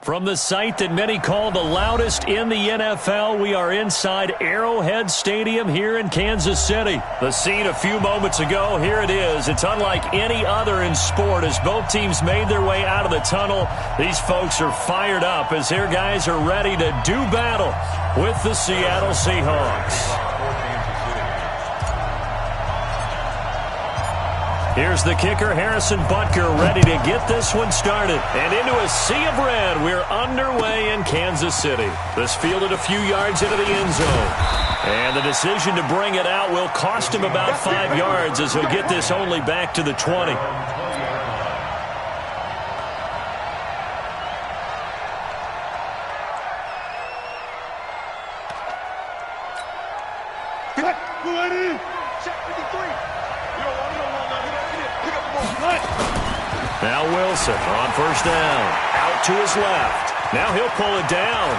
From the site that many call the loudest in the NFL, we are inside Arrowhead Stadium here in Kansas City. The scene a few moments ago, here it is. It's unlike any other in sport as both teams made their way out of the tunnel. These folks are fired up as their guys are ready to do battle with the Seattle Seahawks. Here's the kicker, Harrison Butker, ready to get this one started. And into a sea of red, we're underway in Kansas City. This fielded a few yards into the end zone. And the decision to bring it out will cost him about 5 yards as he'll get this only back to the 20. Now Wilson on first down. Out to his left. Now he'll pull it down.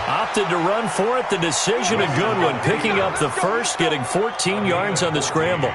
Opted to run for it. The decision a good one. Picking up the first, getting 14 yards on the scramble.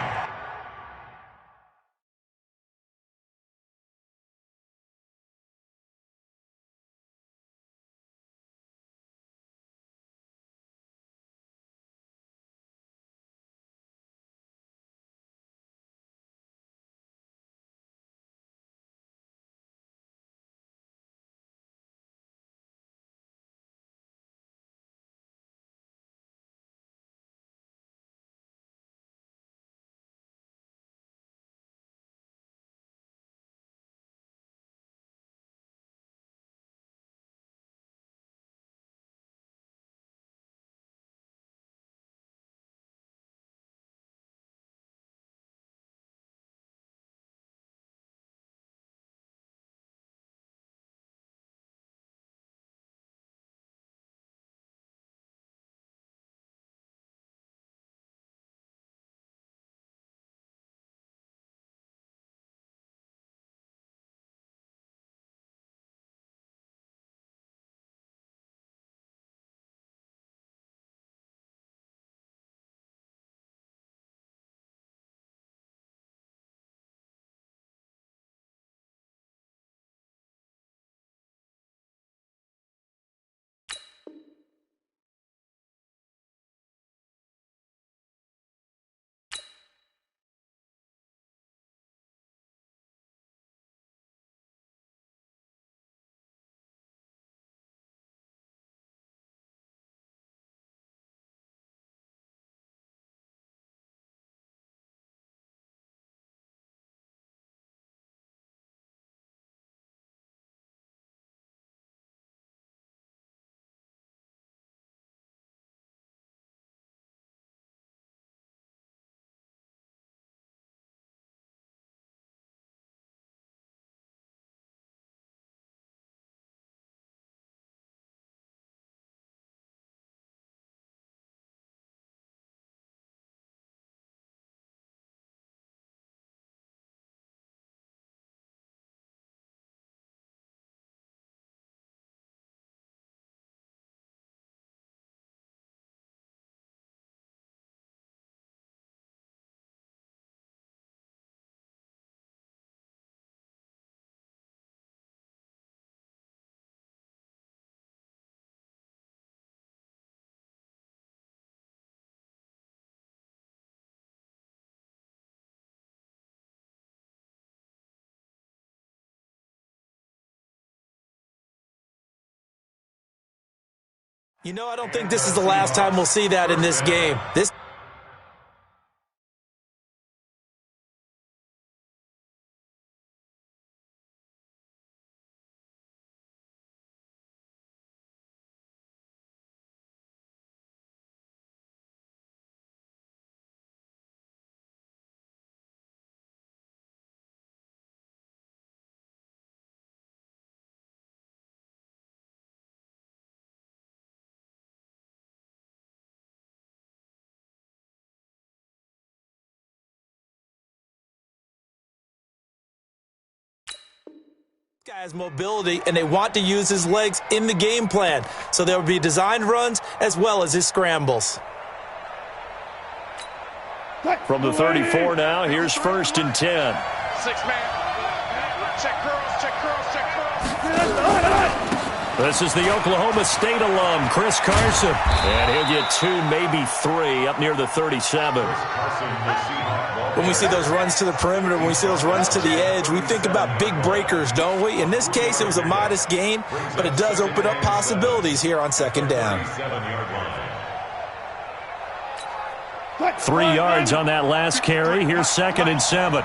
You know, I don't think this is the last time we'll see that in this game. This guy has mobility, and they want to use his legs in the game plan. So there will be designed runs as well as his scrambles. From the 34 now, here's 1st and 10. This is the Oklahoma State alum, Chris Carson. And he'll get 2, maybe 3 up near the 37. When we see those runs to the perimeter, when we see those runs to the edge, we think about big breakers, don't we? In this case, it was a modest gain, but it does open up possibilities here on second down. 3 yards on that last carry. Here's 2nd and 7.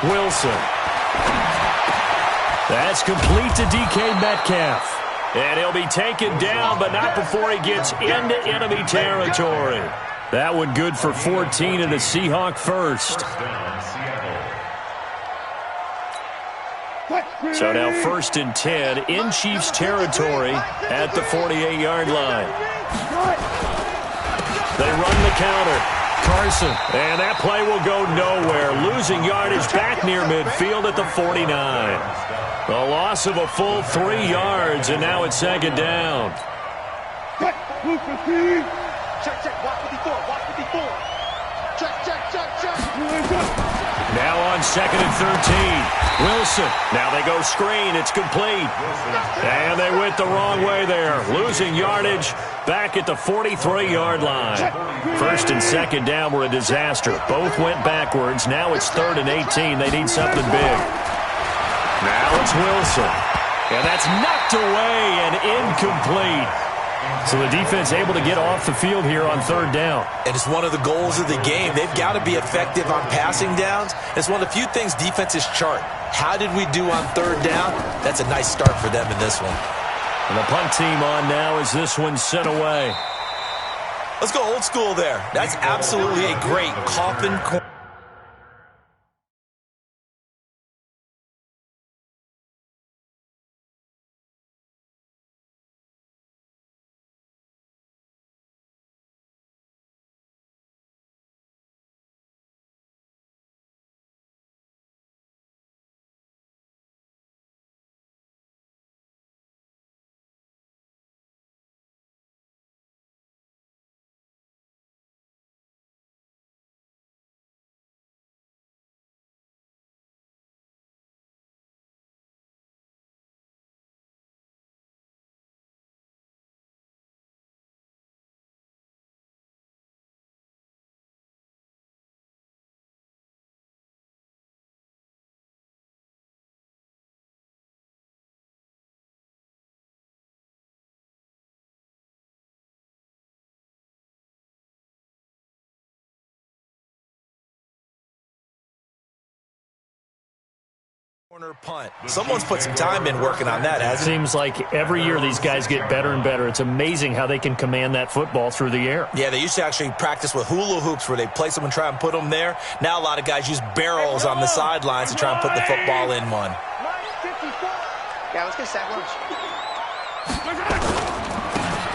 Wilson. That's complete to DK Metcalf. And he'll be taken down, but not before he gets into enemy territory. That one good for 14 and a Seahawk first. So now 1st and 10 in Chiefs territory at the 48-yard line. They run the counter. Carson, and that play will go nowhere. Losing yardage back near midfield at the 49. The loss of a full 3 yards, and now it's 2nd down. Check, watch 54, watch 54. Check. Now on 2nd and 13. Wilson. Now they go screen. It's complete. And they went the wrong way there. Losing yardage back at the 43-yard line. 1st and 2nd down were a disaster. Both went backwards. Now it's 3rd and 18. They need something big. Now it's Wilson. And that's knocked away and incomplete. So the defense able to get off the field here on 3rd down. And it's one of the goals of the game. They've got to be effective on passing downs. It's one of the few things defenses chart. How did we do on 3rd down? That's a nice start for them in this one. And the punt team on now as this one's sent away. Let's go old school there. That's absolutely a great coffin corner. Corner punt. Someone's put some time in working on that, hasn't it? Seems like every year these guys get better and better. It's amazing how they can command that football through the air. Yeah, they used to actually practice with hula hoops where they place them and try and put them there. Now a lot of guys use barrels on the sidelines to try and put the football in one. Yeah, let's get sack lunch.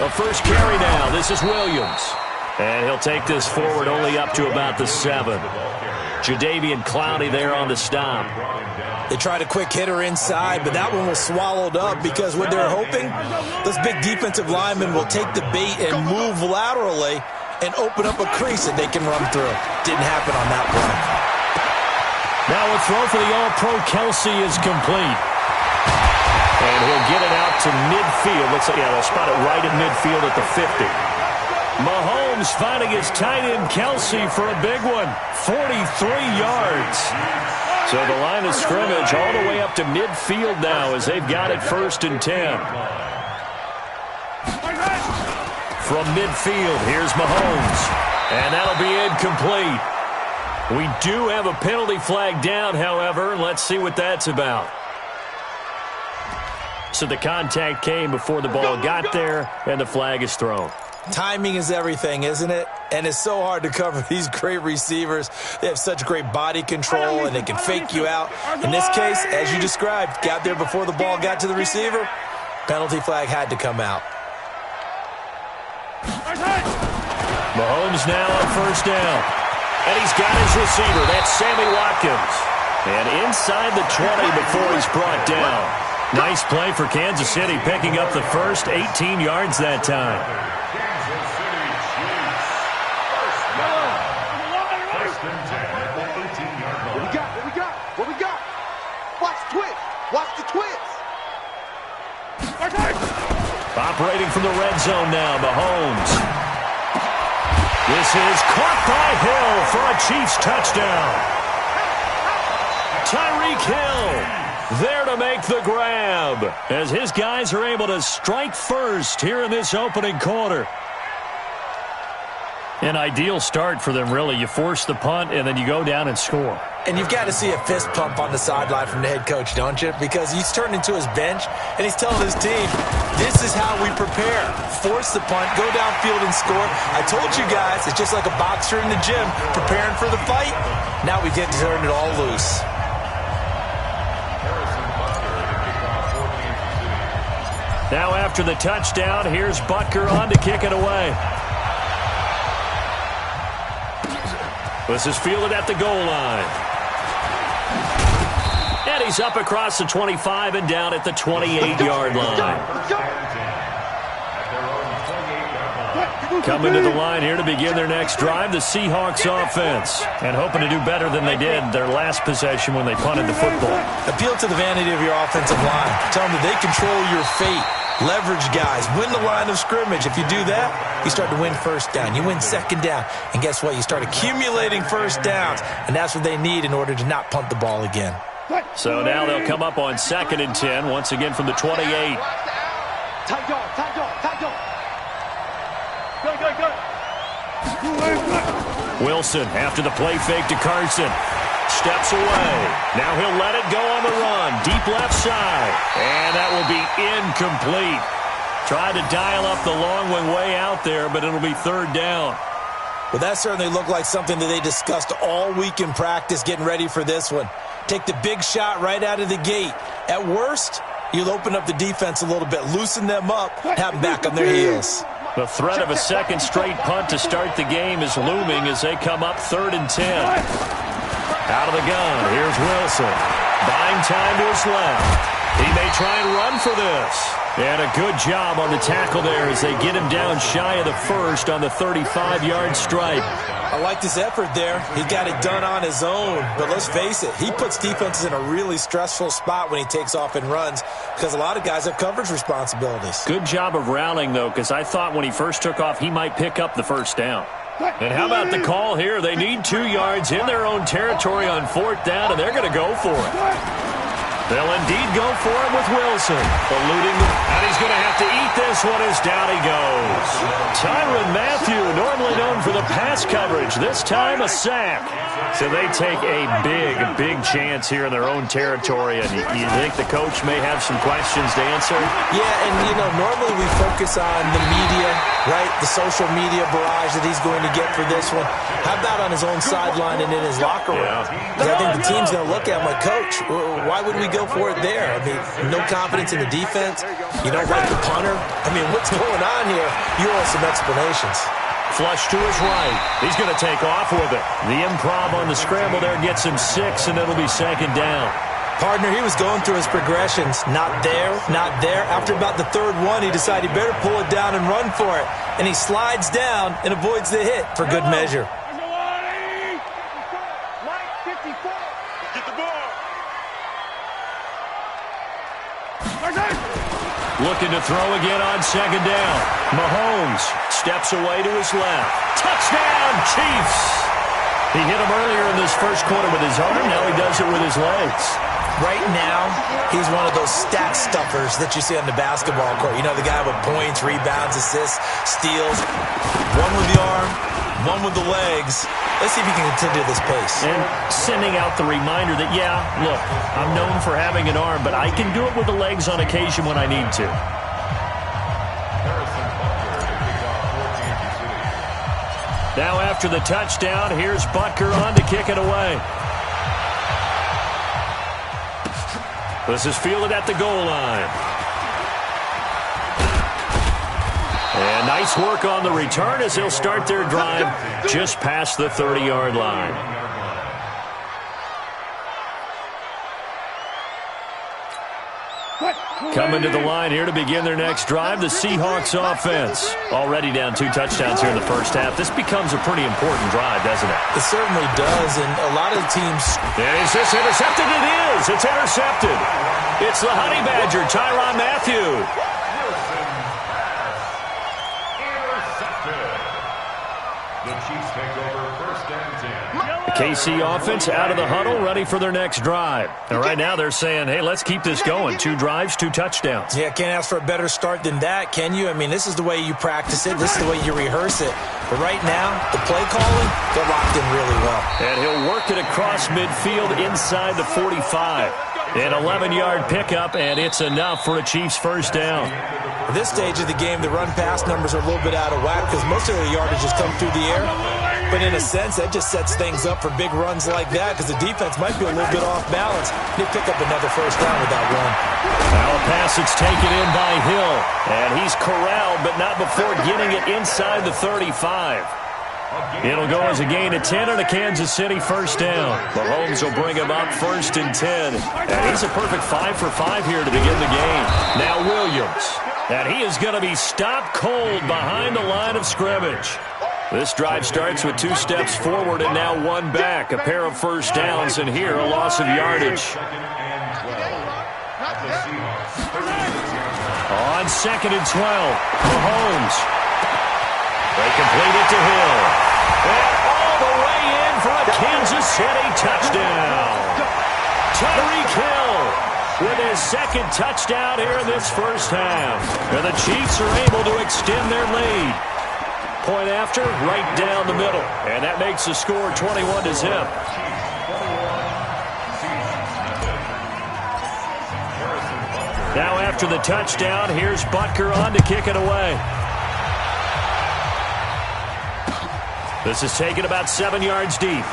The first carry now. This is Williams. And he'll take this forward only up to about the 7. Jadeveon Clowney there on the stop. They tried a quick hitter inside, but that one was swallowed up because what they're hoping, those big defensive linemen will take the bait and move laterally and open up a crease that they can run through. Didn't happen on that play. Now a throw for the All-Pro Kelsey is complete. And he'll get it out to midfield. Looks like, yeah, they'll spot it right at midfield at the 50. Mahomes finding his tight end Kelsey for a big one. 43 yards. So the line of scrimmage all the way up to midfield now as they've got it 1st and 10. From midfield, here's Mahomes. And that'll be incomplete. We do have a penalty flag down, however. Let's see what that's about. So the contact came before the ball got there, and the flag is thrown. Timing is everything, isn't it? And it's so hard to cover these great receivers. They have such great body control, and they can fake you out. In this case, as you described, got there before the ball got to the receiver. Penalty flag had to come out. Mahomes now on 1st down. And he's got his receiver. That's Sammy Watkins. And inside the 20 before he's brought down. Nice play for Kansas City, picking up the first 18 yards that time. What we got? Watch the twist. Watch the twist. Operating from the red zone now, Mahomes. This is caught by Hill for a Chiefs touchdown. Tyreek Hill there to make the grab as his guys are able to strike first here in this opening quarter. An ideal start for them, really. You force the punt, and then you go down and score. And you've got to see a fist pump on the sideline from the head coach, don't you? Because he's turned into his bench, and he's telling his team, this is how we prepare. Force the punt, go downfield and score. I told you guys, it's just like a boxer in the gym preparing for the fight. Now we get to turn it all loose. Now after the touchdown, here's Butker on to kick it away. This is fielded at the goal line. And he's up across the 25 and down at the 28-yard line. Coming to the line here to begin their next drive, the Seahawks offense. And hoping to do better than they did their last possession when they punted the football. Appeal to the vanity of your offensive line. Tell them that they control your fate. Leverage guys. Win the line of scrimmage. If you do that, you start to win first down. You win second down. And guess what? You start accumulating first downs. And that's what they need in order to not punt the ball again. So now they'll come up on 2nd and 10, once again from the 28. Wilson after the play fake to Carson. Steps away. Now he'll let it go on the run. Deep left side. And that will be incomplete. Tried to dial up the long one way out there, but it'll be 3rd down. Well, that certainly looked like something that they discussed all week in practice getting ready for this one. Take the big shot right out of the gate. At worst, you'll open up the defense a little bit, loosen them up, have them back on their heels. The threat of a second straight punt to start the game is looming as they come up 3rd and 10. Out of the gun, here's Wilson. Buying time to his left. He may try and run for this. And a good job on the tackle there as they get him down shy of the first on the 35-yard stripe. I like this effort there. He got it done on his own. But let's face it, he puts defenses in a really stressful spot when he takes off and runs because a lot of guys have coverage responsibilities. Good job of rallying, though, because I thought when he first took off, he might pick up the first down. And how about the call here? They need 2 yards in their own territory on 4th down, and they're going to go for it. They'll indeed go for it with Wilson. Eluding, and he's going to have to eat this one as down he goes. Tyrann Mathieu, normally known for the pass coverage, this time a sack. So they take a big chance here in their own territory, and you think the coach may have some questions to answer? Yeah, and, normally we focus on the media, right, the social media barrage that he's going to get for this one. How about on his own sideline and in his locker room? Because I think the team's going to look at him like, Coach, why would we go for it there? I mean, no confidence in the defense. You don't like the punter. I mean, what's going on here? You owe some explanations. Flush to his right. He's going to take off with it. The improv on the scramble there gets him 6, and it'll be 2nd down. Partner, he was going through his progressions. Not there, not there. After about the 3rd one, he decided he better pull it down and run for it. And he slides down and avoids the hit for good measure. Looking to throw again on 2nd down. Mahomes steps away to his left. Touchdown, Chiefs! He hit him earlier in this first quarter with his arm. Now he does it with his legs. Right now, he's one of those stat stuffers that you see on the basketball court. You know, the guy with points, rebounds, assists, steals. One with the arm, one with the legs. Let's see if he can continue this pace. And sending out the reminder that, yeah, look, I'm known for having an arm, but I can do it with the legs on occasion when I need to. Now after the touchdown, here's Butker on to kick it away. This is fielded at the goal line. And nice work on the return as they'll start their drive just past the 30-yard line. What? Coming to the line here to begin their next drive, the Seahawks offense. Already down 2 touchdowns here in the first half. This becomes a pretty important drive, doesn't it? It certainly does, and a lot of teams... Is this intercepted? It is. It's intercepted. It's the Honey Badger, Tyrann Mathieu. KC offense out of the huddle, ready for their next drive. And right now they're saying, hey, let's keep this going. 2 drives, 2 touchdowns. Yeah, can't ask for a better start than that, can you? I mean, this is the way you practice it. This is the way you rehearse it. But right now, the play calling, they're locked in really well. And he'll work it across midfield inside the 45. An 11-yard pickup, and it's enough for a Chiefs first down. At this stage of the game, the run-pass numbers are a little bit out of whack because most of the yardage has come through the air. But in a sense, that just sets things up for big runs like that because the defense might be a little bit off balance. They pick up another first down with that run. Now a pass that's taken in by Hill. And he's corralled, but not before getting it inside the 35. It'll go as a gain of 10 and a Kansas City first down. Mahomes will bring him up 1st and 10. And he's a perfect 5 for 5 here to begin the game. Now Williams. And he is going to be stopped cold behind the line of scrimmage. This drive starts with 2 steps forward and now 1 back. A pair of first downs, and here a loss of yardage. On 2nd and 12, Mahomes. They complete it to Hill. And all the way in for a Kansas City touchdown. Tyreek Hill with his 2nd touchdown here in this first half. And the Chiefs are able to extend their lead. Point after, right down the middle. And that makes the score 21-0. Now after the touchdown, here's Butker on to kick it away. This is taken about 7 yards deep.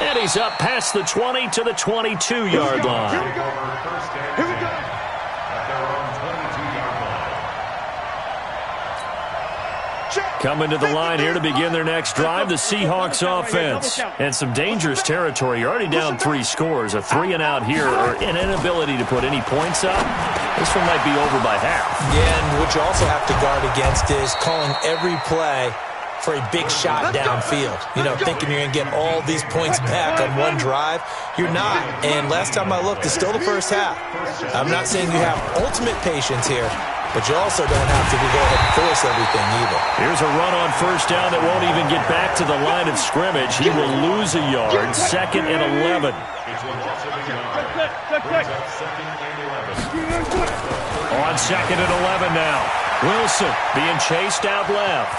And he's up past the 20 to the 22-yard line. Here we go. Coming to the line here to begin their next drive, the Seahawks offense. And some dangerous territory. You're already down 3 scores. A 3-and-out here, or an inability to put any points up. This one might be over by half. Yeah, and what you also have to guard against is calling every play for a big shot downfield. You know, thinking you're going to get all these points back on one drive. You're not. And last time I looked, it's still the first half. I'm not saying you have ultimate patience here, but you also don't have to go ahead and force everything either. Here's a run on first down that won't even get back to the line of scrimmage. He will lose a yard. 2nd and 11. On 2nd and 11 now. Wilson being chased out left.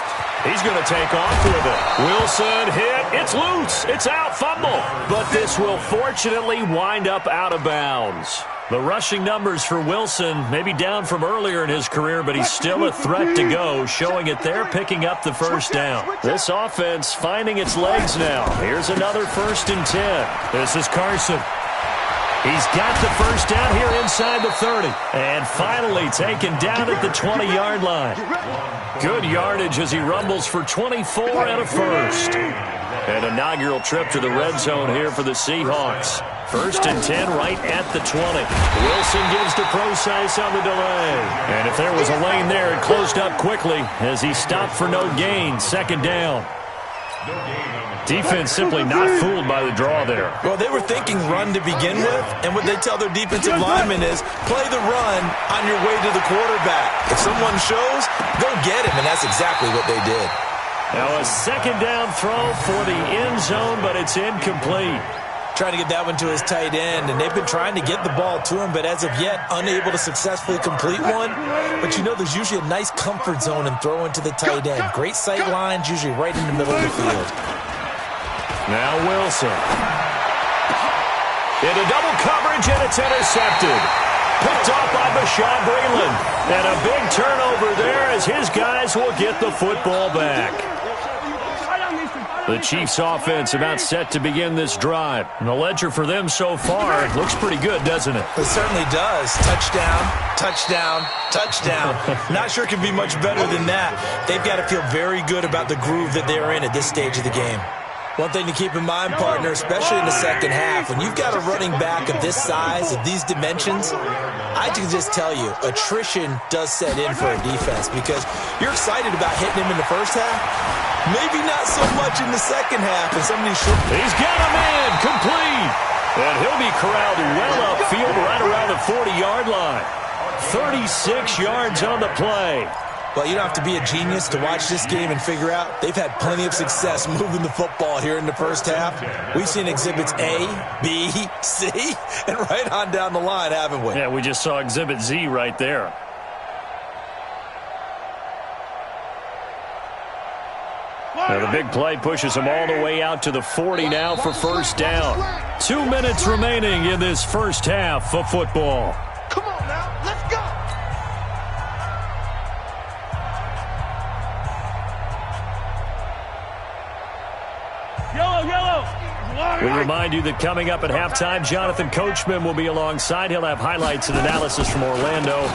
He's going to take off with it. Wilson hit. It's loose. It's out. Fumble. But this will fortunately wind up out of bounds. The rushing numbers for Wilson may be down from earlier in his career, but he's still a threat to go, showing it there, picking up the first down. This offense finding its legs now. Here's another 1st and 10. This is Carson. He's got the first down here inside the 30. And finally taken down at the 20-yard line. Good yardage as he rumbles for 24 and a first. An inaugural trip to the red zone here for the Seahawks. 1st and 10 right at the 20. Wilson gives to Procise on the delay. And if there was a lane there, it closed up quickly as he stopped for no gain. 2nd down. Defense simply not fooled by the draw there. Well, they were thinking run to begin with, and what they tell their defensive linemen is play the run on your way to the quarterback. If someone shows, go get him, and that's exactly what they did. Now a 2nd down throw for the end zone, but it's incomplete. Trying to get that one to his tight end, and they've been trying to get the ball to him, but as of yet, unable to successfully complete one. But you know there's usually a nice comfort zone in throwing to the tight end. Great sight lines, usually right in the middle of the field. Now Wilson. Into double coverage, and it's intercepted. Picked off by Bashaud Breeland. And a big turnover there as his guys will get the football back. The Chiefs offense about set to begin this drive. And the ledger for them so far looks pretty good, doesn't it? It certainly does. Touchdown, touchdown, touchdown. Not sure it can be much better than that. They've got to feel very good about the groove that they're in at this stage of the game. One thing to keep in mind, partner, especially in the second half, when you've got a running back of this size, of these dimensions, I can just tell you, attrition does set in for a defense because you're excited about hitting him in the first half. Maybe not so much in the second half. And some of these He's got a man complete. And he'll be corralled well upfield right around the 40-yard line. 36 yards on the play. Well, you don't have to be a genius to watch this game and figure out they've had plenty of success moving the football here in the first half. We've seen exhibits A, B, C, and right on down the line, haven't we? Yeah, we just saw exhibit Z right there. Now the big play pushes him all the way out to the 40 now for first down. 2 minutes remaining in this first half of football. Come on now, let's go. We remind you that coming up at halftime, Jonathan Coachman will be alongside. He'll have highlights and analysis from Orlando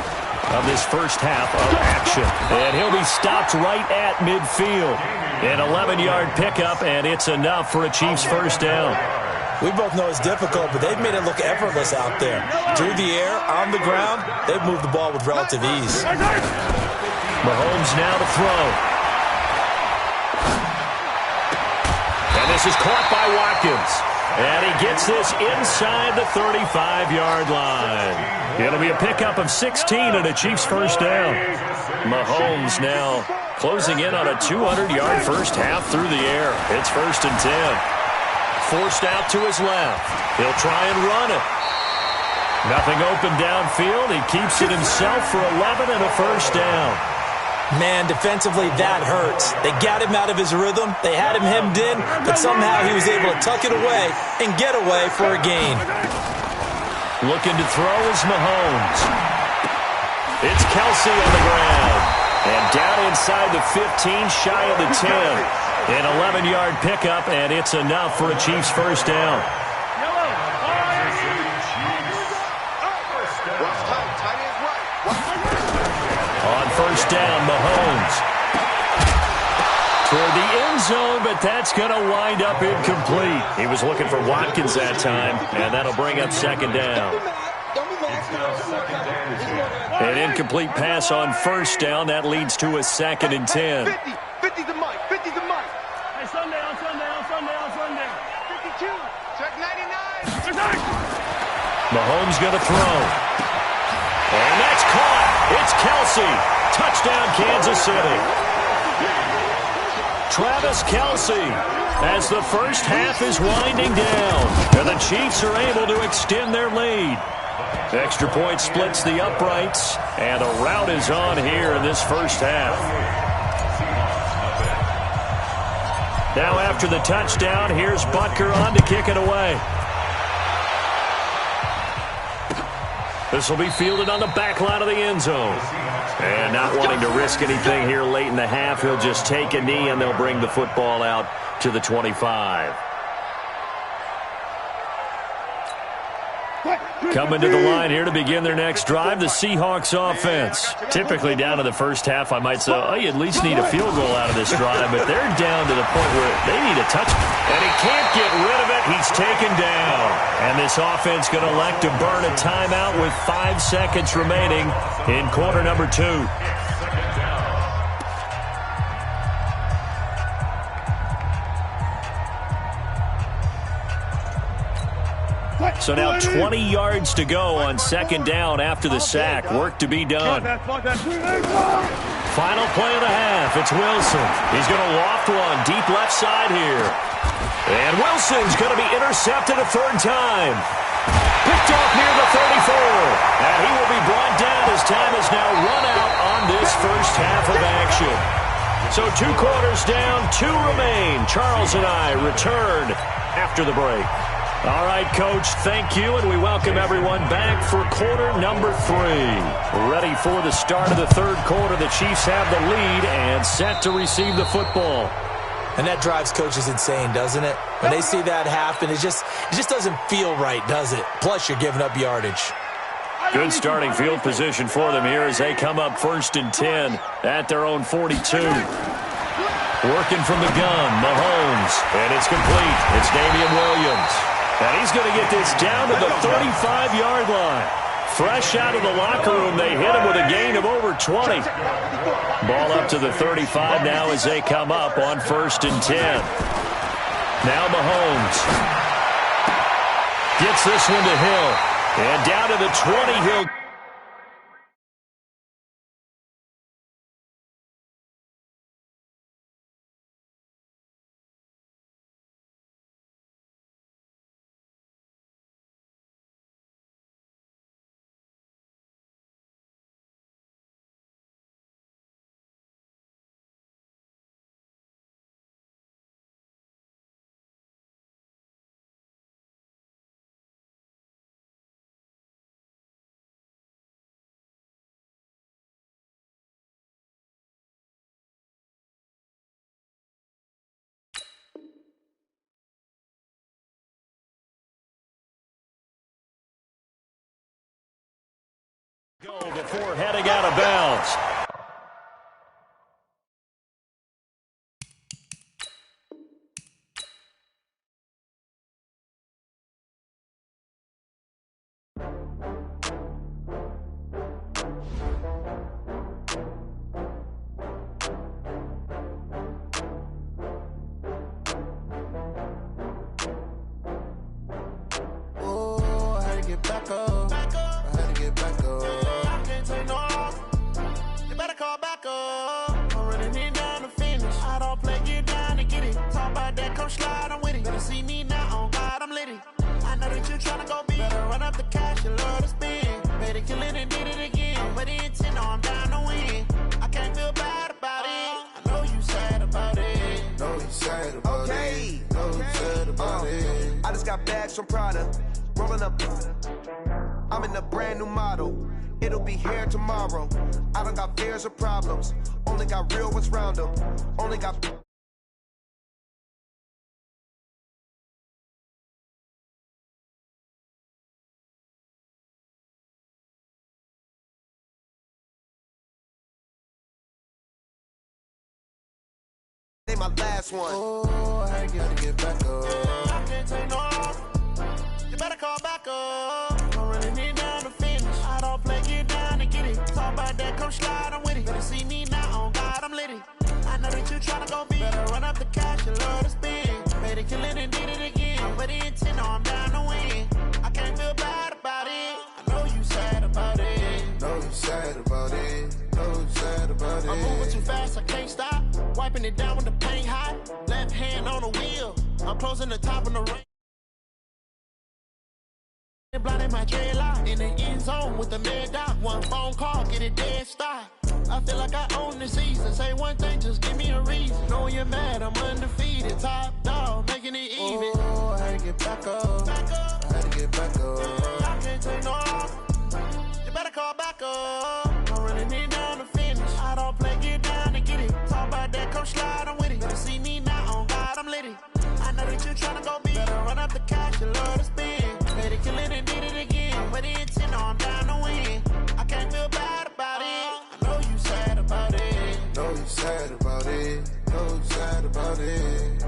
of this first half of action. And he'll be stopped right at midfield. An 11-yard pickup, and it's enough for a Chiefs first down. We both know it's difficult, but they've made it look effortless out there. Through the air, on the ground, they've moved the ball with relative ease. Mahomes now to throw. And this is caught by Watkins. And he gets this inside the 35-yard line. It'll be a pickup of 16 and a Chiefs first down. Mahomes now closing in on a 200-yard first half through the air. It's 1st and 10. Forced out to his left. He'll try and run it. Nothing open downfield. He keeps it himself for 11 and a first down. Man, defensively, that hurts. They got him out of his rhythm. They had him hemmed in, but somehow he was able to tuck it away and get away for a gain. Looking to throw is Mahomes. It's Kelsey on the ground. And down inside the 15, shy of the 10. An 11-yard pickup, and it's enough for a Chiefs first down. On first down, Mahomes. Toward the end zone, but that's going to wind up incomplete. He was looking for Watkins that time, and that'll bring up second down. An incomplete pass on first down. That leads to a 2nd and 10. 50 the mic, 50 the mic. Hey, Sunday. 52, check 99. Mahomes going to throw. And that's caught. It's Kelsey. Touchdown, Kansas City. Travis Kelsey, as the first half is winding down, and the Chiefs are able to extend their lead. Extra point splits the uprights, and a rout is on here in this first half. Now after the touchdown, here's Butker on to kick it away. This will be fielded on the back line of the end zone. And not wanting to risk anything here late in the half, he'll just take a knee and they'll bring the football out to the 25. Coming to the line here to begin their next drive, the Seahawks offense. Typically down to the first half, I might say, oh, you at least need a field goal out of this drive, but they're down to the point where they need a touch. And he can't get rid of it. He's taken down. And this offense going to elect to burn a timeout with 5 seconds remaining in quarter number 2. So now 20 yards to go on second down after the sack. Work to be done. Final play of the half. It's Wilson. He's going to loft one deep left side here. And Wilson's going to be intercepted a third time. Picked off near the 34. And he will be brought down as time is now run out on this first half of action. So 2 quarters down, 2 remain. Charles and I return after the break. All right, Coach, thank you, and we welcome everyone back for quarter number 3. Ready for the start of the third quarter. The Chiefs have the lead and set to receive the football. And that drives coaches insane, doesn't it? When they see that happen, it just doesn't feel right, does it? Plus, you're giving up yardage. Good starting field position for them here as they come up 1st and 10 at their own 42. Working from the gun, Mahomes. And it's complete. It's Damian Williams. And he's going to get this down to the 35-yard line. Fresh out of the locker room, they hit him with a gain of over 20. Ball up to the 35 now as they come up on 1st and 10. Now Mahomes gets this one to Hill. And down to the 20, Hill. Go before heading out of bounds. Oh, I had to get back up. I had to get back up. Call back up. I'm running it down to finish. I don't play, get down to get it. Talk about that, come slide, I'm with it. Better see me now, on God, I'm litty. I know that you tryna go big. Better run up the cash, you love to spend. Better kill it and did it again. But the intent, I'm down to win. I can't feel bad about it. I know you sad about it. Know you sad about it. Know you sad about it. I just got bags from Prada. Rolling up. I'm in a brand new model. It'll be here tomorrow. I don't got fears or problems. Only got real ones round them. Only got... They my last one. Oh, I gotta get back up. I can't take no off. You better call back up. I'm running it down to finish. I don't play, get down and get it. Talk about that, come slide, I'm with it. Better see me now, on God, I'm litty. I know that you tryna go big. Better run up the cash, you love to spend. Better kill it and did it again. But the intent, I'm down to win. I can't feel bad about it. I know you sad about it. Know you sad about it. Know you sad about it. I'm moving too fast, I can't stop. Wiping it down with the paint hot. Left hand on the wheel. I'm closing the top of the ring. Blinding my dreadlock in the end zone with the mad dot. One phone call, get it dead stop. I feel like I own the season. Say one thing, just give me a reason. Knowing you're mad, I'm undefeated. Top dog, making it even. Oh, I had to get back up. I had to get back up. I can't take no off. You better call back up. I'm running it down to finish. I don't play, get down to get it. Talk about that, come slide, I'm with it. Better see me now, on God, I'm litty. I know that you tryna go big. Better run up the cash, you love to spend. Better kill it and did it again. But the intent, I'm down to win. I can't feel bad about it. I know you sad about it. Know you sad about it. Know you sad about it.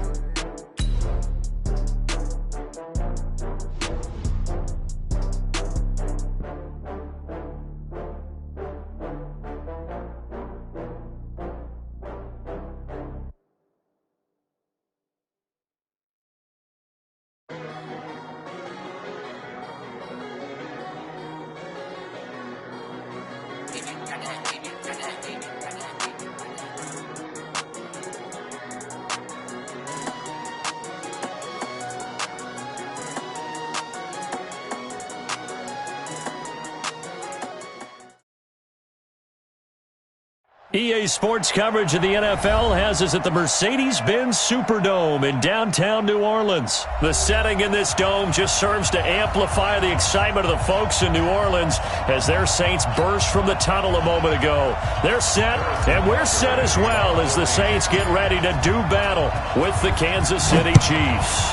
EA Sports coverage of the NFL has us at the Mercedes-Benz Superdome in downtown New Orleans. The setting in this dome just serves to amplify the excitement of the folks in New Orleans as their Saints burst from the tunnel a moment ago. They're set, and we're set as well as the Saints get ready to do battle with the Kansas City Chiefs.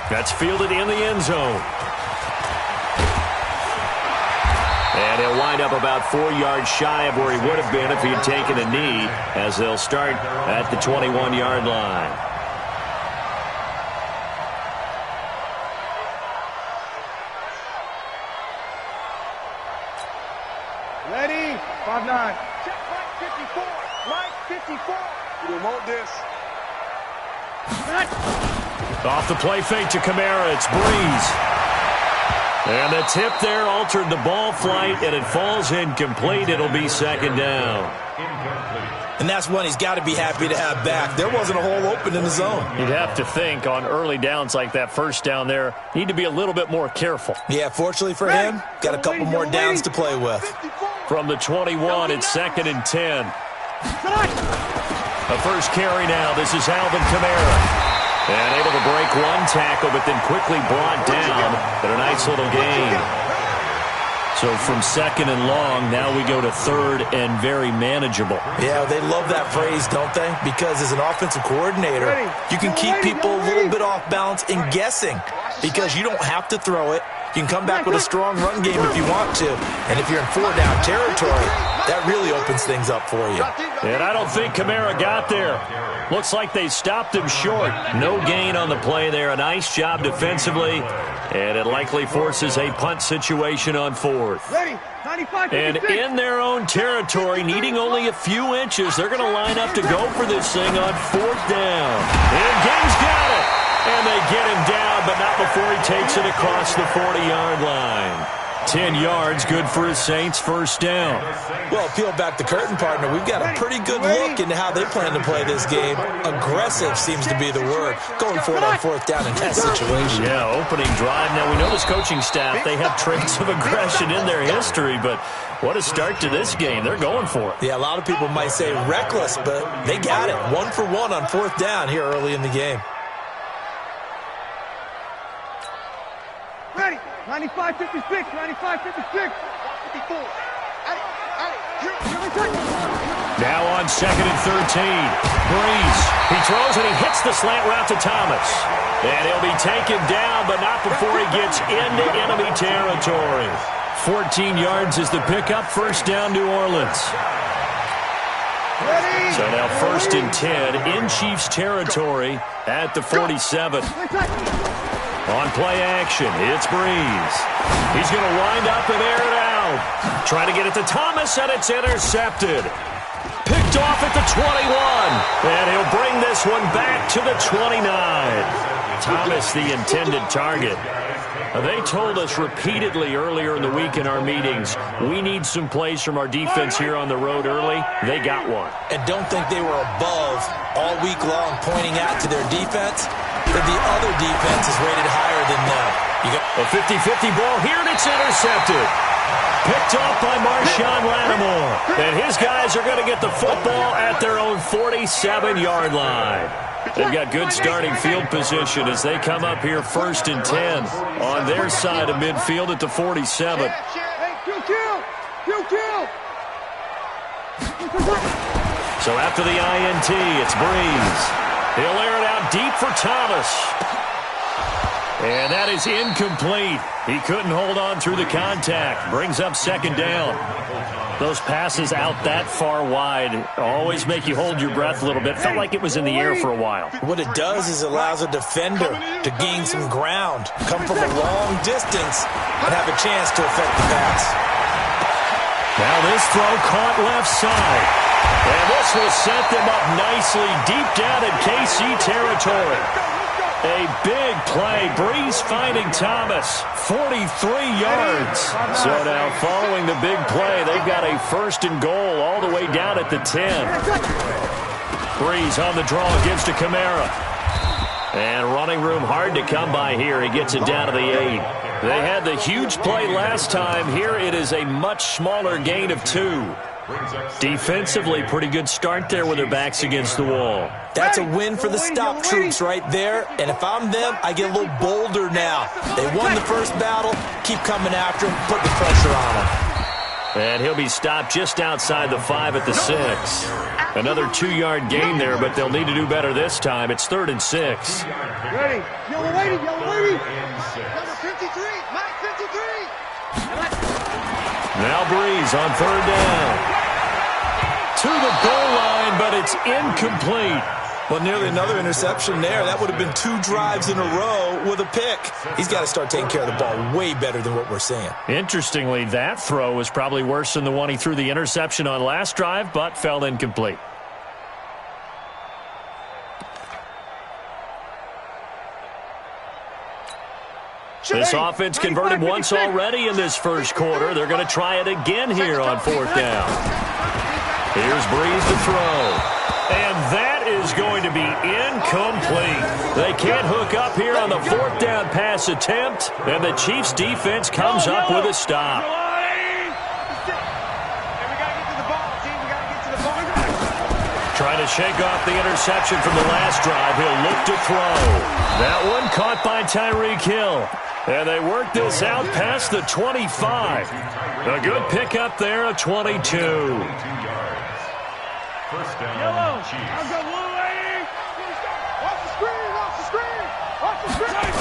That's fielded in the end zone. And he'll wind up about 4 yards shy of where he would have been if he had taken a knee, as they'll start at the 21-yard line. Ready? 5-9. Check right 54. Right 54. We don't want this. Off the play fake to Kamara. It's Breeze. And the tip there altered the ball flight, and it falls incomplete. It'll be second down. And that's one he's got to be happy to have back. There wasn't a hole open in the zone. You'd have to think on early downs like that first down there, need to be a little bit more careful. Yeah, fortunately for him, got a couple more downs to play with. From the 21, it's 2nd and 10. The first carry now. This is Alvin Kamara. And able to break one tackle, but then quickly brought down. But a nice little gain. So from 2nd and long, now we go to 3rd and very manageable. Yeah, they love that phrase, don't they? Because as an offensive coordinator, you can keep people a little bit off balance in guessing because you don't have to throw it. You can come back with a strong run game if you want to. And if you're in 4-down territory, that really opens things up for you. And I don't think Kamara got there. Looks like they stopped him short. No gain on the play there. A nice job defensively. And it likely forces a punt situation on 4th. Ready? 95, and in their own territory, needing only a few inches, they're going to line up to go for this thing on 4th down. And Ging's got it. And they get him down, but not before he takes it across the 40-yard line. 10 yards, good for his Saints, first down. Well, peel back the curtain, partner. We've got a pretty good look into how they plan to play this game. Aggressive seems to be the word. Going for it on 4th down in that situation. Yeah, opening drive. Now, we know this coaching staff, they have traits of aggression in their history, but what a start to this game. They're going for it. Yeah, a lot of people might say reckless, but they got it. 1 for 1 on 4th down here early in the game. Ready? 95, 56, 95, 56. 54. Now on 2nd and 13. Breeze. He throws and he hits the slant route to Thomas. And he'll be taken down, but not before he gets into enemy territory. 14 yards is the pickup. First down, New Orleans. So now 1st and 10 in Chiefs territory at the 47. On play action, it's Breeze. He's going to wind up and air it out. Trying to get it to Thomas, and it's intercepted. Picked off at the 21. And he'll bring this one back to the 29. Thomas, the intended target. They told us repeatedly earlier in the week in our meetings, we need some plays from our defense here on the road early. They got one. And don't think they were above all week long pointing out to their defense that the other defense is rated higher than them. You got a 50-50 ball here, and it's intercepted. Picked off by Marshawn Lattimore. And his guys are going to get the football at their own 47-yard line. They've got good starting field position as they come up here 1st and 10 on their side of midfield at the 47. So after the INT, it's Breeze. He'll air it out deep for Thomas. And that is incomplete. He couldn't hold on through the contact. Brings up 2nd down. Those passes out that far wide always make you hold your breath a little bit. Felt like it was in the air for a while. What it does is it allows a defender to gain some ground, come from a long distance, and have a chance to affect the pass. Now this throw caught left side. And this will set them up nicely deep down in KC territory. A big play. Breeze finding Thomas. 43 yards. So now following the big play, they've got a 1st and goal all the way down at the 10. Breeze on the draw, gives to Kamara. And running room hard to come by here. He gets it down to the 8. They had the huge play last time. Here it is a much smaller gain of 2. Defensively, pretty good start there with their backs against the wall. That's a win for the stop troops right there. And if I'm them, I get a little bolder now. They won the first battle. Keep coming after them. Put the pressure on them. And he'll be stopped just outside the 5 at the 6. Another 2-yard gain there, but they'll need to do better this time. It's 3rd and 6. Ready. Yellow lady. Yellow lady. Number 53. Mike 53. Now Breeze on third down. To the goal line, but it's incomplete. Well, nearly another interception there. That would have been 2 drives in a row with a pick. He's got to start taking care of the ball way better than what we're seeing. Interestingly, that throw was probably worse than the one he threw the interception on last drive, but fell incomplete. This offense converted once already in this first quarter. They're going to try it again here on fourth down. Here's Breeze to throw. And that is going to be incomplete. They can't hook up here on the fourth down pass attempt, and the Chiefs defense comes up with a stop. Trying to shake off the interception from the last drive. He'll look to throw. That one caught by Tyreek Hill. And they work this out past the 25. A good pickup there, a 22. First down, Chiefs. I've got one lane. Watch the screen, watch the screen, watch the screen.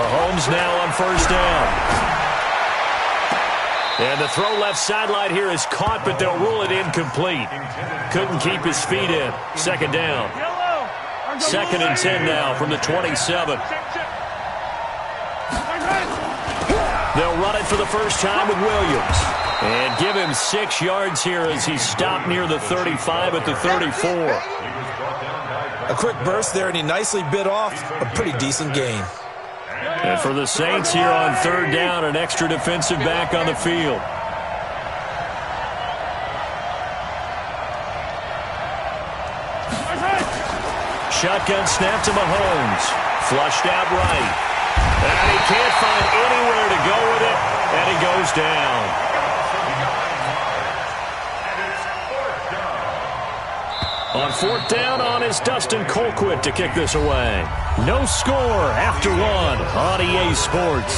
Mahomes now on first down. And the throw left sideline here is caught, but they'll rule it incomplete. Couldn't keep his feet in. Second down. Second and 10 now from the 27. They'll run it for the first time with Williams. And give him 6 yards here as he stopped near the 35 at the 34. A quick burst there, and he nicely bit off a pretty decent gain. And for the Saints here on third down, an extra defensive back on the field. Shotgun snap to Mahomes. Flushed out right. And he can't find anywhere to go with it, and he goes down. On fourth down on is Dustin Colquitt to kick this away. No score after one on EA Sports.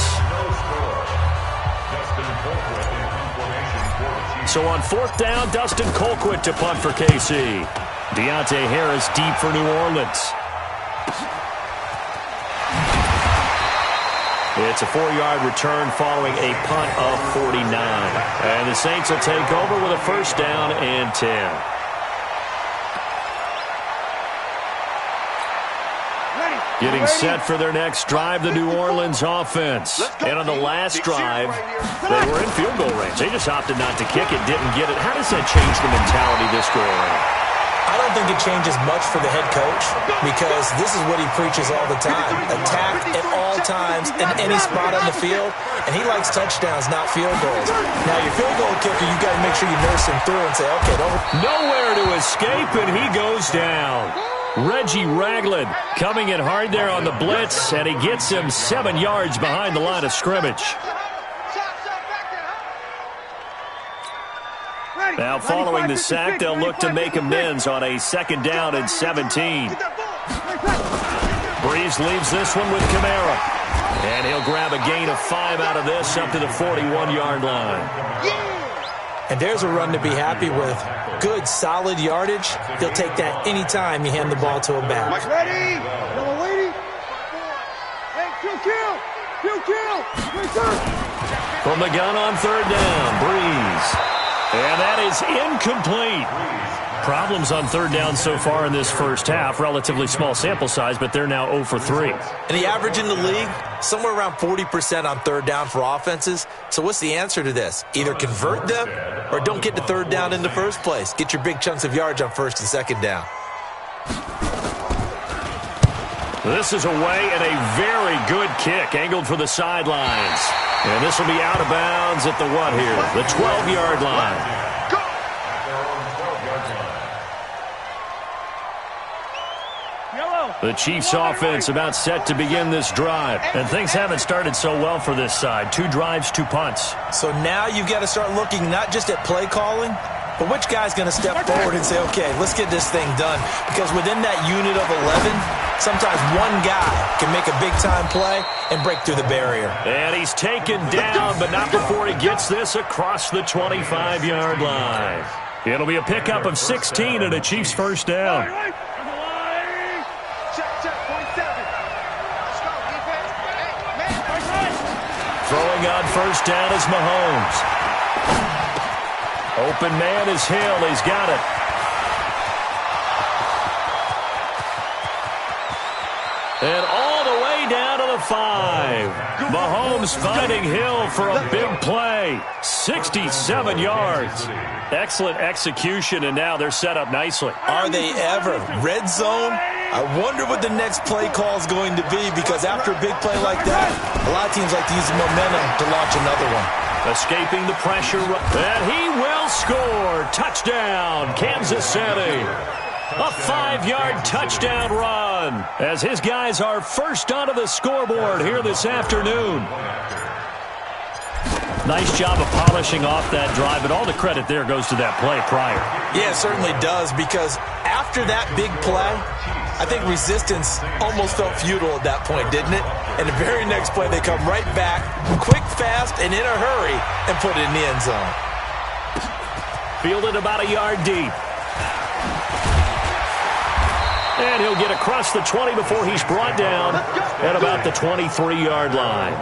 So on fourth down, Dustin Colquitt to punt for KC. Deontay Harris deep for New Orleans. It's a 4-yard return following a punt of 49. And the Saints will take over with a first down and 10. Getting set for their next drive, the New Orleans offense. And on the last drive, they were in field goal range. They just opted not to kick it, didn't get it. How does that change the mentality this go around? I don't think it changes much for the head coach because this is what he preaches all the time. Attack at all times in any spot on the field, and he likes touchdowns, not field goals. Now, your field goal kicker, you've got to make sure you nurse him through and say, okay, don't... Nowhere to escape, and he goes down. Reggie Ragland coming in hard there on the blitz, and he gets him 7 yards behind the line of scrimmage. Now, following the sack, they'll look to make amends on a second down and 17. Breeze leaves this one with Kamara. And he'll grab a gain of 5 out of this up to the 41-yard line. And there's a run to be happy with. Good, solid yardage. He'll take that anytime you hand the ball to a back. Ready? Yellow lady. Hey, kill. From the gun on third down, Breeze. And that is incomplete. Problems on third down so far in this first half. Relatively small sample size, but they're now 0 for 3. And the average in the league, somewhere around 40% on third down for offenses. So what's the answer to this? Either convert them or don't get to third down in the first place. Get your big chunks of yards on first and second down. This is away and a very good kick, angled for the sidelines. And this will be out of bounds at the what here? The 12-yard line. The Chiefs offense about set to begin this drive. And things haven't started so well for this side. 2 drives, 2 punts. So now you've got to start looking not just at play calling, but which guy's going to step forward and say, okay, let's get this thing done. Because within that unit of 11, sometimes one guy can make a big-time play and break through the barrier. And he's taken down, but not before he gets this across the 25-yard line. It'll be a pickup of 16 and a Chiefs first down. Throwing on first down is Mahomes. Open man is Hill. He's got it. And all the way down to the 5. Mahomes finding Hill for a big play. 67 yards. Excellent execution, and now they're set up nicely. Are they ever? Red zone? I wonder what the next play call is going to be, because after a big play like that, a lot of teams like to use the momentum to launch another one. Escaping the pressure, and he will score. Touchdown, Kansas City. A 5-yard touchdown run as his guys are first onto the scoreboard here this afternoon. Nice job of polishing off that drive, but all the credit there goes to that play prior. Yeah, it certainly does, because after that big play, I think resistance almost felt futile at that point, didn't it? And the very next play, they come right back, quick, fast, and in a hurry, and put it in the end zone. Fielded about a yard deep. And he'll get across the 20 before he's brought down at about the 23-yard line.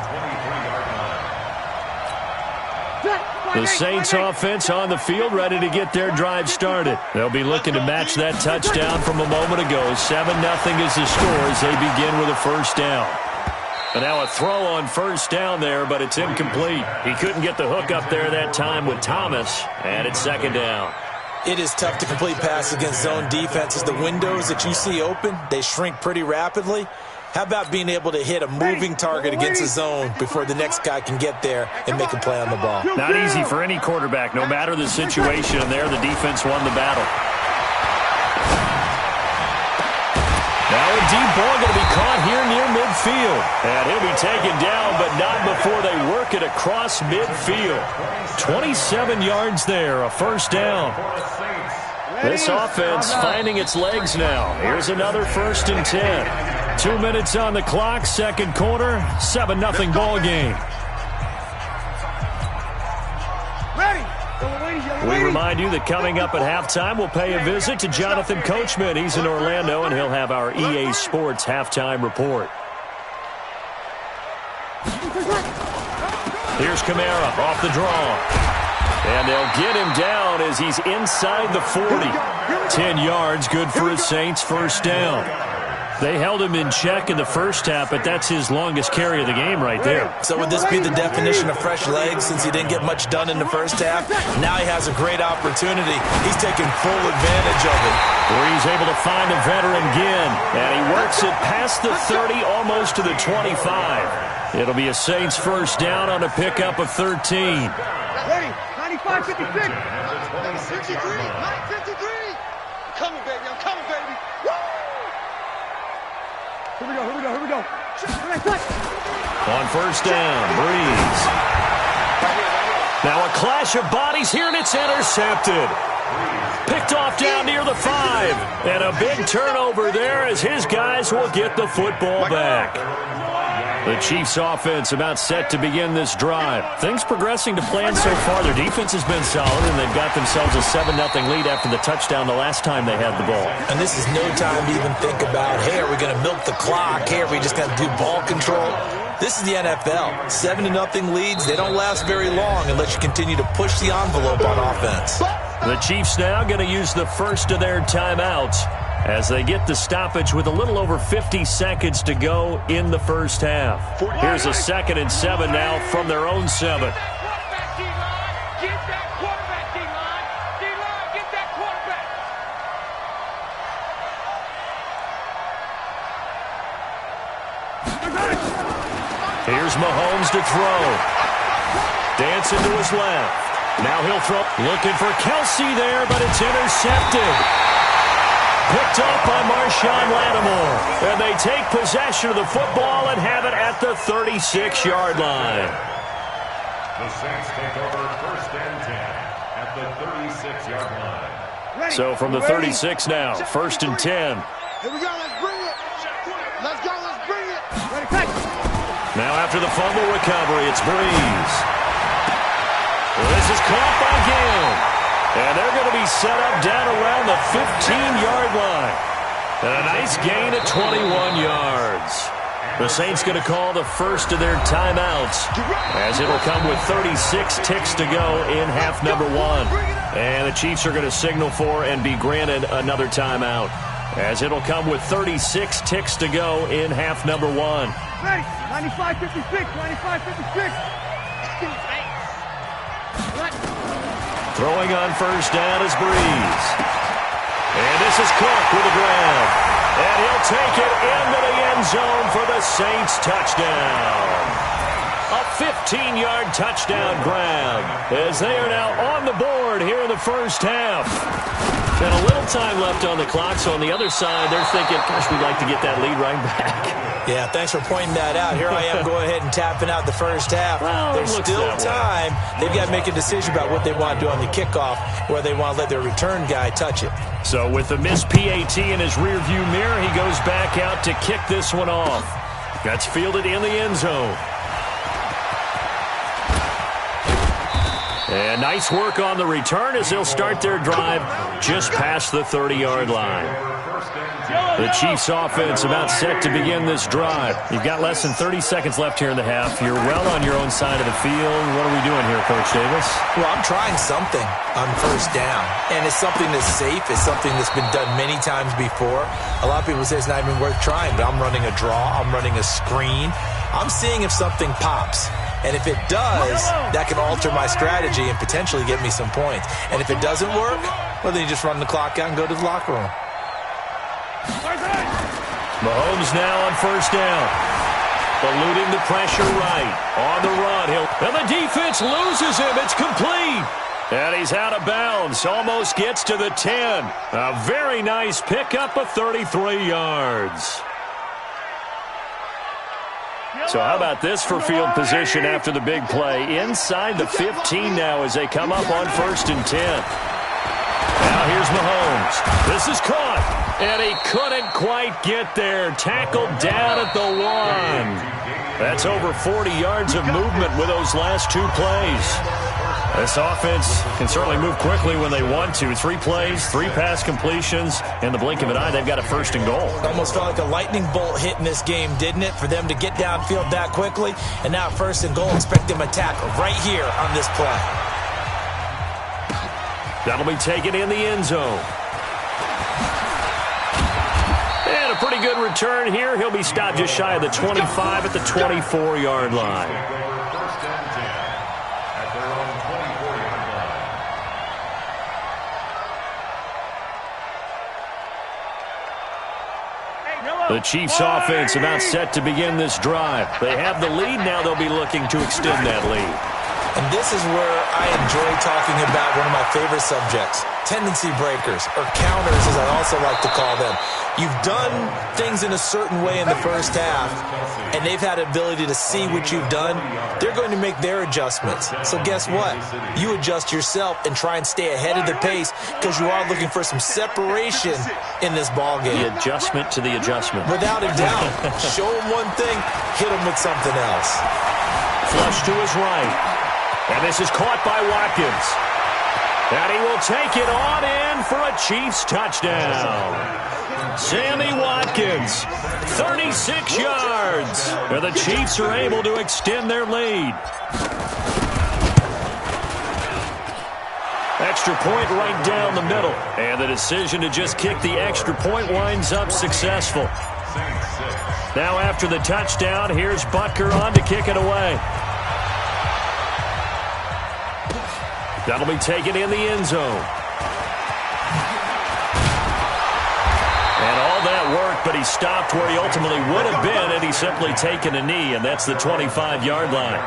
The Saints offense on the field, ready to get their drive started. They'll be looking to match that touchdown from a moment ago. 7-0 is the score as they begin with a first down. And now a throw on first down there, but it's incomplete. He couldn't get the hook up there that time with Thomas, and it's second down. It is tough to complete passes against zone defenses. The windows that you see open, they shrink pretty rapidly. How about being able to hit a moving target against a zone before the next guy can get there and make a play on the ball? Not easy for any quarterback, no matter the situation. And there, the defense won the battle. Now a deep ball going to be caught here near midfield. And he'll be taken down, but not before they work it across midfield. 27 yards there, a first down. This offense finding its legs now. Here's another 1st and 10. 2 minutes on the clock, second quarter, 7-0 ball game. We remind you that coming up at halftime, we'll pay a visit to Jonathan Coachman. He's in Orlando, and he'll have our EA Sports halftime report. Here's Kamara off the draw. And they'll get him down as he's inside the 40. 10 yards, good for his Saints first down. They held him in check in the first half, but that's his longest carry of the game right there. So would this be the definition of fresh legs since he didn't get much done in the first half? Now he has a great opportunity. He's taking full advantage of it. Brees able to find a veteran again, and he works it past the 30, almost to the 25. It'll be a Saints first down on a pickup of 13. Ready, 95, 56. 53, 953. I'm coming, baby, I'm coming, baby. Woo! Here we go, here we go, here we go. On first down, Brees. Now a clash of bodies here, and it's intercepted. Picked off down near the 5. And a big turnover there as his guys will get the football back. The Chiefs offense about set to begin this drive. Things progressing to plan so far. Their defense has been solid, and they've got themselves a 7-0 lead after the touchdown the last time they had the ball. And this is no time to even think about, hey, are we going to milk the clock? Hey, are we just going to do ball control? This is the NFL. 7-0 leads, they don't last very long unless you continue to push the envelope on offense. The Chiefs now going to use the first of their timeouts as they get the stoppage with a little over 50 seconds to go in the first half. Here's a 2nd and 7 now from their own 7. Here's Mahomes to throw. Dancing to his left. Now he'll throw. Looking for Kelsey there, but it's intercepted. Picked up by Marshawn Lattimore. And they take possession of the football and have it at the 36-yard line. The Saints take over 1st and 10 at the 36-yard line. So from the 36 now, 1st and 10. Here we go, let's bring it. Let's go, let's bring it. Ready, cut. Now after the fumble recovery, it's Brees. This is caught by Gill. And they're going to be set up down around the 15-yard line. And a nice gain at 21 yards. The Saints going to call the first of their timeouts, as it'll come with 36 ticks to go in half number one. And the Chiefs are going to signal for and be granted another timeout, as it'll come with 36 ticks to go in half number one. 95-56, 95-56. Throwing on first down is Breeze. And this is Cook with a grab. And he'll take it into the end zone for the Saints touchdown. A 15-yard touchdown grab, as they are now on the board here in the first half. And a little time left on the clock, so on the other side, they're thinking, gosh, we'd like to get that lead right back. Yeah, thanks for pointing that out. Here I am going ahead and tapping out the first half. Well, there's still time. They've got to make a decision about what they want to do on the kickoff, where they want to let their return guy touch it. So with the missed PAT in his rearview mirror, he goes back out to kick this one off. That's fielded in the end zone. And nice work on the return as they'll start their drive just past the 30-yard line. The Chiefs offense about set to begin this drive. You've got less than 30 seconds left here in the half. You're well on your own side of the field. What are we doing here, Coach Davis? Well, I'm trying something on first down, and it's something that's safe. It's something that's been done many times before. A lot of people say it's not even worth trying, but I'm running a draw. I'm running a screen. I'm seeing if something pops. And if it does, that can alter my strategy and potentially get me some points. And if it doesn't work, well, then you just run the clock out and go to the locker room. Mahomes now on first down. Eluding the pressure right. On the run. And the defense loses him. It's complete. And he's out of bounds. Almost gets to the 10. A very nice pickup of 33 yards. So how about this for field position after the big play? Inside the 15 now as they come up on 1st and 10. Now here's Mahomes. This is caught. And he couldn't quite get there. Tackled down at the 1. That's over 40 yards of movement with those last two plays. This offense can certainly move quickly when they want to. 3 plays, 3 pass completions. In the blink of an eye, they've got a 1st and goal. It almost felt like a lightning bolt hit in this game, didn't it? For them to get downfield that quickly. And now 1st and goal, expect them to tackle right here on this play. That'll be taken in the end zone. And a pretty good return here. He'll be stopped just shy of the 25 at the 24-yard line. The Chiefs offense about set to begin this drive. They have the lead. Now they'll be looking to extend that lead. And this is where I enjoy talking about one of my favorite subjects, tendency breakers, or counters as I also like to call them. You've done things in a certain way in the first half, and they've had the ability to see what you've done. They're going to make their adjustments. So guess what? You adjust yourself and try and stay ahead of the pace because you are looking for some separation in this ballgame. The adjustment to the adjustment. Without a doubt. Show them one thing, hit them with something else. Flush to his right. And this is caught by Watkins. And he will take it on in for a Chiefs touchdown. Sammy Watkins, 36 yards. And the Chiefs are able to extend their lead. Extra point right down the middle. And the decision to just kick the extra point winds up successful. Now after the touchdown, here's Butker on to kick it away. That'll be taken in the end zone. And all that work, but he stopped where he ultimately would have been had he simply taken a knee, and that's the 25-yard line.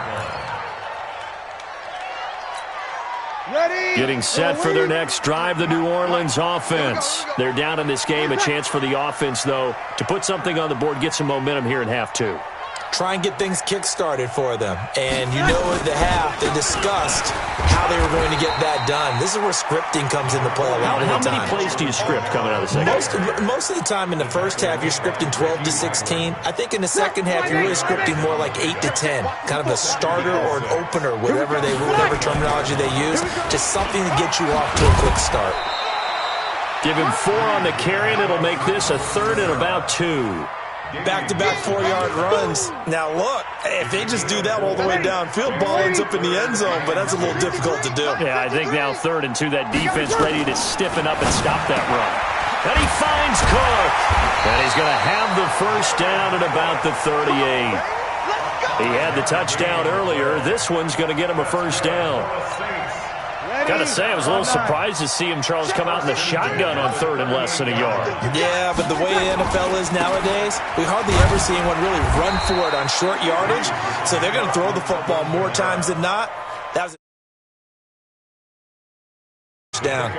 Getting set for their next drive, the New Orleans offense. They're down in this game. A chance for the offense, though, to put something on the board, get some momentum here in half 2. Try and get things kick-started for them. And you know at the half, they discussed how they were going to get that done. This is where scripting comes into play a lot of the time. How many plays do you script coming out of the second? Most of the time in the first half, you're scripting 12 to 16. I think in the second half, you're really scripting more like 8 to 10. Kind of a starter or an opener, whatever terminology they use. Just something to get you off to a quick start. Give him 4 on the carry, and it'll make this a 3rd and about 2. Back-to-back 4-yard runs. Now, look, if they just do that all the way downfield, ball ends up in the end zone, but that's a little difficult to do. Yeah, I think now 3rd and 2, that defense ready to stiffen up and stop that run. And he finds Cook. And he's going to have the first down at about the 38. He had the touchdown earlier. This one's going to get him a first down. Got to say, I was a little surprised to see him, Charles, come out in the shotgun on 3rd and less than a yard. Yeah, but the way the NFL is nowadays, we hardly ever see anyone really run for it on short yardage. So they're going to throw the football more times than not. That was a down.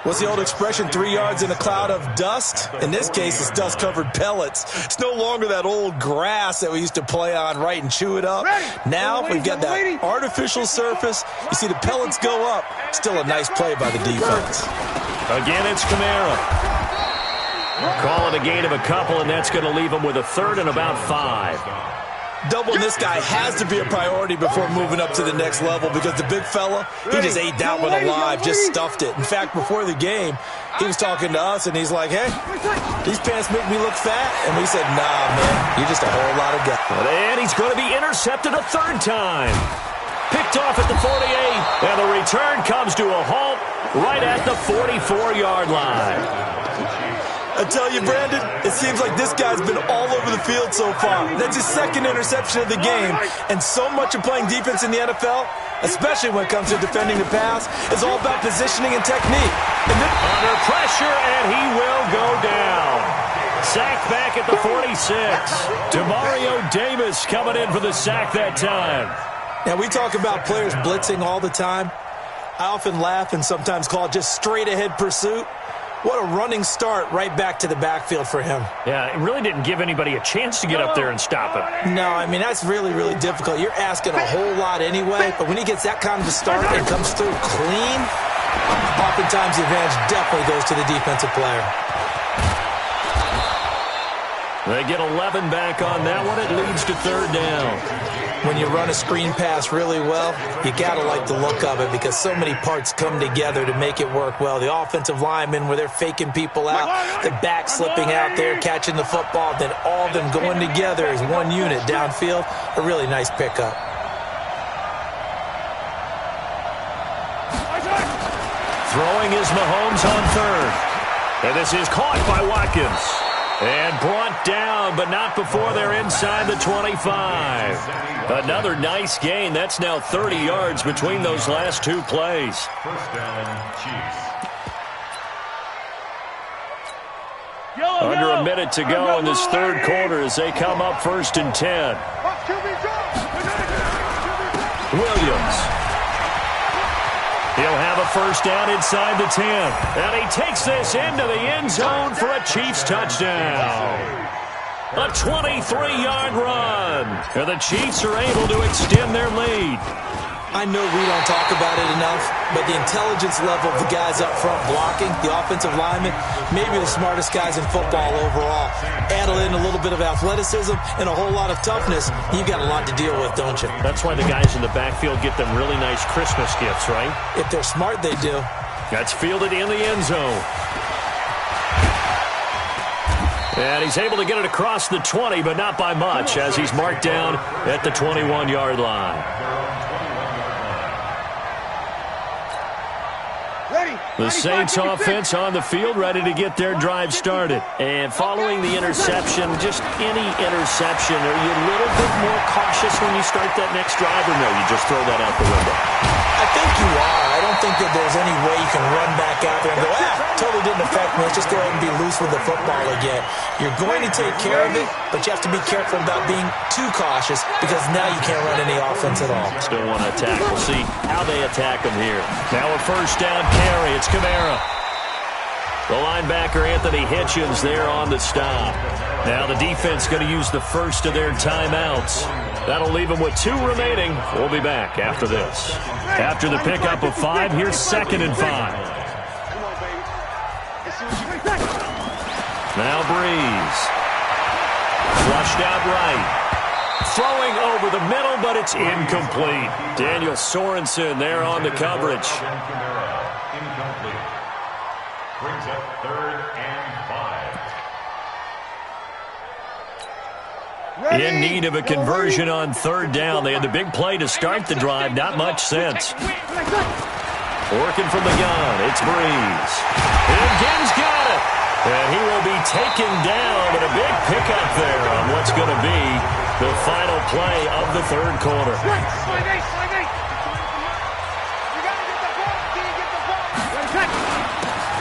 What's the old expression, 3 yards in a cloud of dust? In this case, it's dust-covered pellets. It's no longer that old grass that we used to play on, right, and chew it up. Now we've got that artificial surface. You see the pellets go up. Still a nice play by the defense. Again, it's Kamara. Call it a gain of a couple, and that's going to leave him with a 3rd and about 5. Doubling this guy has to be a priority before moving up to the next level because the big fella, he just ate that one alive, just stuffed it. In fact, before the game, he was talking to us, and he's like, hey, these pants make me look fat. And we said, nah, man, you're just a whole lot of guy. And he's going to be intercepted a 3rd time. Picked off at the 48, and the return comes to a halt right at the 44-yard line. I tell you, Brandon, it seems like this guy's been all over the field so far. That's his 2nd interception of the game. And so much of playing defense in the NFL, especially when it comes to defending the pass, is all about positioning and technique. And under pressure, and he will go down. Sacked back at the 46. Demario Davis coming in for the sack that time. Now, we talk about players blitzing all the time. I often laugh and sometimes call it just straight-ahead pursuit. What a running start right back to the backfield for him. Yeah, it really didn't give anybody a chance to get up there and stop him. No, I mean, that's really, really difficult. You're asking a whole lot anyway, but when he gets that kind of a start and comes through clean, oftentimes the advantage definitely goes to the defensive player. They get 11 back on that one. It leads to 3rd down. When you run a screen pass really well, you got to like the look of it because so many parts come together to make it work well. The offensive linemen, where they're faking people out, the back slipping out there, catching the football, then all of them going together as one unit downfield, a really nice pickup. Throwing is Mahomes on 3rd. And this is caught by Watkins. And brought down, but not before they're inside the 25. Another nice gain. That's now 30 yards between those last 2 plays. First down, Chiefs. Under a minute to go in this 3rd quarter as they come up 1st and 10. Williams. He'll have a first down inside the 10. And he takes this into the end zone for a Chiefs touchdown. A 23-yard run. And the Chiefs are able to extend their lead. I know we don't talk about it enough, but the intelligence level of the guys up front blocking, the offensive linemen, maybe the smartest guys in football overall. Add in a little bit of athleticism and a whole lot of toughness, you've got a lot to deal with, don't you? That's why the guys in the backfield get them really nice Christmas gifts, right? If they're smart, they do. That's fielded in the end zone. And he's able to get it across the 20, but not by much, as he's marked down at the 21-yard line. The Saints offense on the field, ready to get their drive started. And following the interception, just any interception, are you a little bit more cautious when you start that next drive, or no, you just throw that out the window? I think you are. I don't think that there's any way you can run back out there and go, totally didn't affect me. Let's just go ahead and be loose with the football again. You're going to take care of it, but you have to be careful about being too cautious because now you can't run any offense at all. Still want to attack. We'll see how they attack them here. Now a first down carry. It's Kamara. The linebacker, Anthony Hitchens, there on the stop. Now the defense going to use the first of their timeouts. That'll leave them with 2 remaining. We'll be back after this. After the pickup of 5, here's 2nd and 5. Now Breeze. Flushed out right. Throwing over the middle, but it's incomplete. Daniel Sorensen there on the coverage. Brings up 3rd and 5. In need of a conversion on third down. They had the big play to start the drive. Not much sense. Working from the gun. It's Breeze. And Gibbs got it. And he will be taken down. And a big pickup there on what's going to be the final play of the third quarter.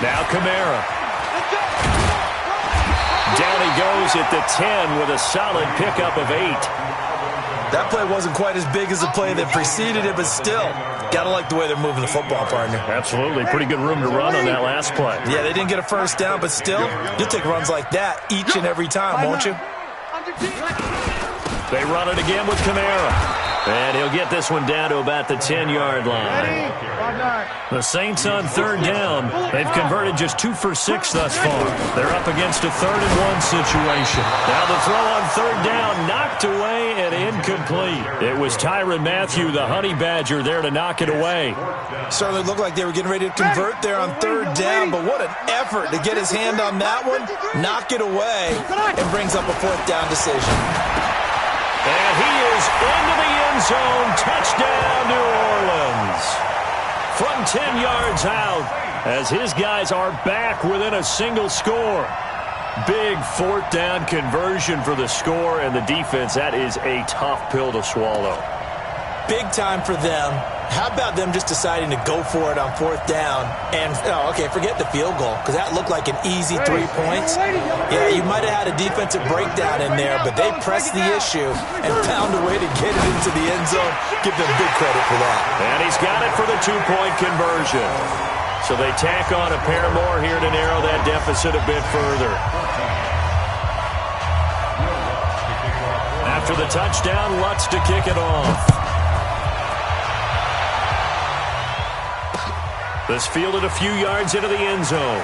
Now Kamara. Down he goes at the 10 with a solid pickup of 8. That play wasn't quite as big as the play that preceded it, but still, got to like the way they're moving the football, partner. Absolutely. Pretty good room to run on that last play. Yeah, they didn't get a first down, but still, you'll take runs like that each and every time, won't you? They run it again with Kamara. And he'll get this one down to about the 10-yard line. The Saints on third down. They've converted just 2 for 6 thus far. They're up against a 3rd-and-1 situation. Now the throw on third down, knocked away and incomplete. It was Tyrann Mathieu, the Honey Badger, there to knock it away. Certainly looked like they were getting ready to convert there on third down, but what an effort to get his hand on that one, knock it away, and brings up a 4th down decision. And he is into the end zone. Touchdown, New Orleans. From 10 yards out, as his guys are back within a single score. Big 4th down conversion for the score, and the defense, that is a tough pill to swallow. Big time for them. How about them just deciding to go for it on 4th down? And, forget the field goal, because that looked like an easy 3 points. Yeah, you might have had a defensive breakdown in there, but they pressed the issue and found a way to get it into the end zone. Give them big credit for that. And he's got it for the 2-point conversion. So they tack on a pair more here to narrow that deficit a bit further. After the touchdown, Lutz to kick it off. This fielded a few yards into the end zone.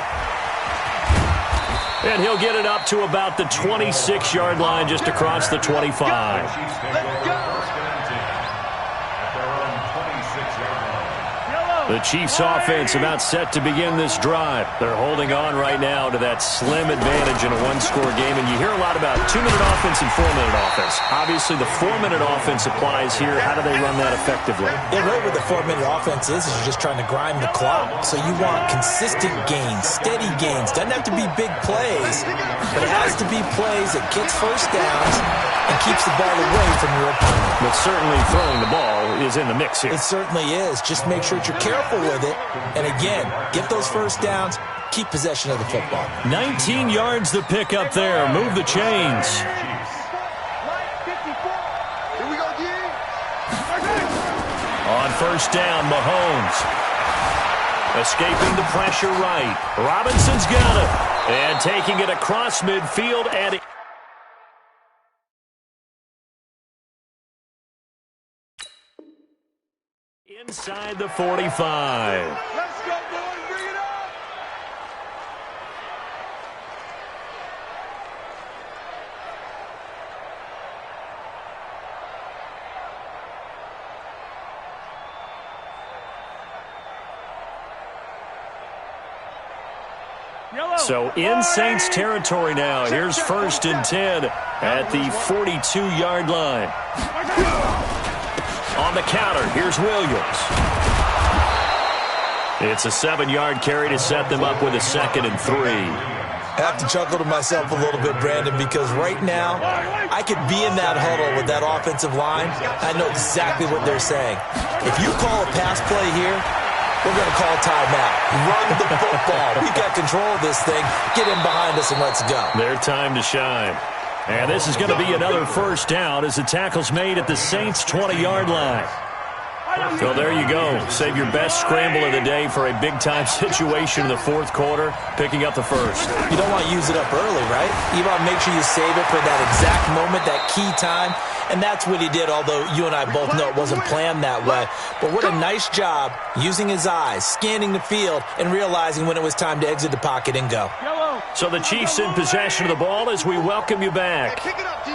And he'll get it up to about the 26-yard line, just across the 25. Let's go. The Chiefs offense about set to begin this drive. They're holding on right now to that slim advantage in a one-score game. And you hear a lot about 2-minute offense and 4-minute offense. Obviously, the 4-minute offense applies here. How do they run that effectively? Yeah, really what the 4-minute offense is you're just trying to grind the clock. So you want consistent gains, steady gains. Doesn't have to be big plays, but it has to be plays that gets first downs and keeps the ball away from your opponent. But certainly throwing the ball is in the mix here. It certainly is. Just make sure that you're careful with it. And again, get those first downs, keep possession of the football. 19 yards the pick up there. Move the chains. Here we go, D. On first down, Mahomes. Escaping the pressure right. Robinson's got it. And taking it across midfield and inside the 45. Let's go, boys. Bring it up. So in Saints territory now. Here's 1st and 10 at the 42-yard line. On the counter, here's Williams. It's a 7-yard carry to set them up with a 2nd and 3. I have to chuckle to myself a little bit, Brandon, because right now I could be in that huddle with that offensive line. I know exactly what they're saying. If you call a pass play here, we're going to call timeout. Run the football. We've got control of this thing. Get in behind us and let's go. Their time to shine. And this is going to be another first down as the tackle's made at the Saints' 20-yard line. So there you go. Save your best scramble of the day for a big-time situation in the 4th quarter, picking up the first. You don't want to use it up early, right? You want to make sure you save it for that exact moment, that key time. And that's what he did, although you and I both know it wasn't planned that way. But what a nice job using his eyes, scanning the field, and realizing when it was time to exit the pocket and go. So the Chiefs in possession of the ball as we welcome you back.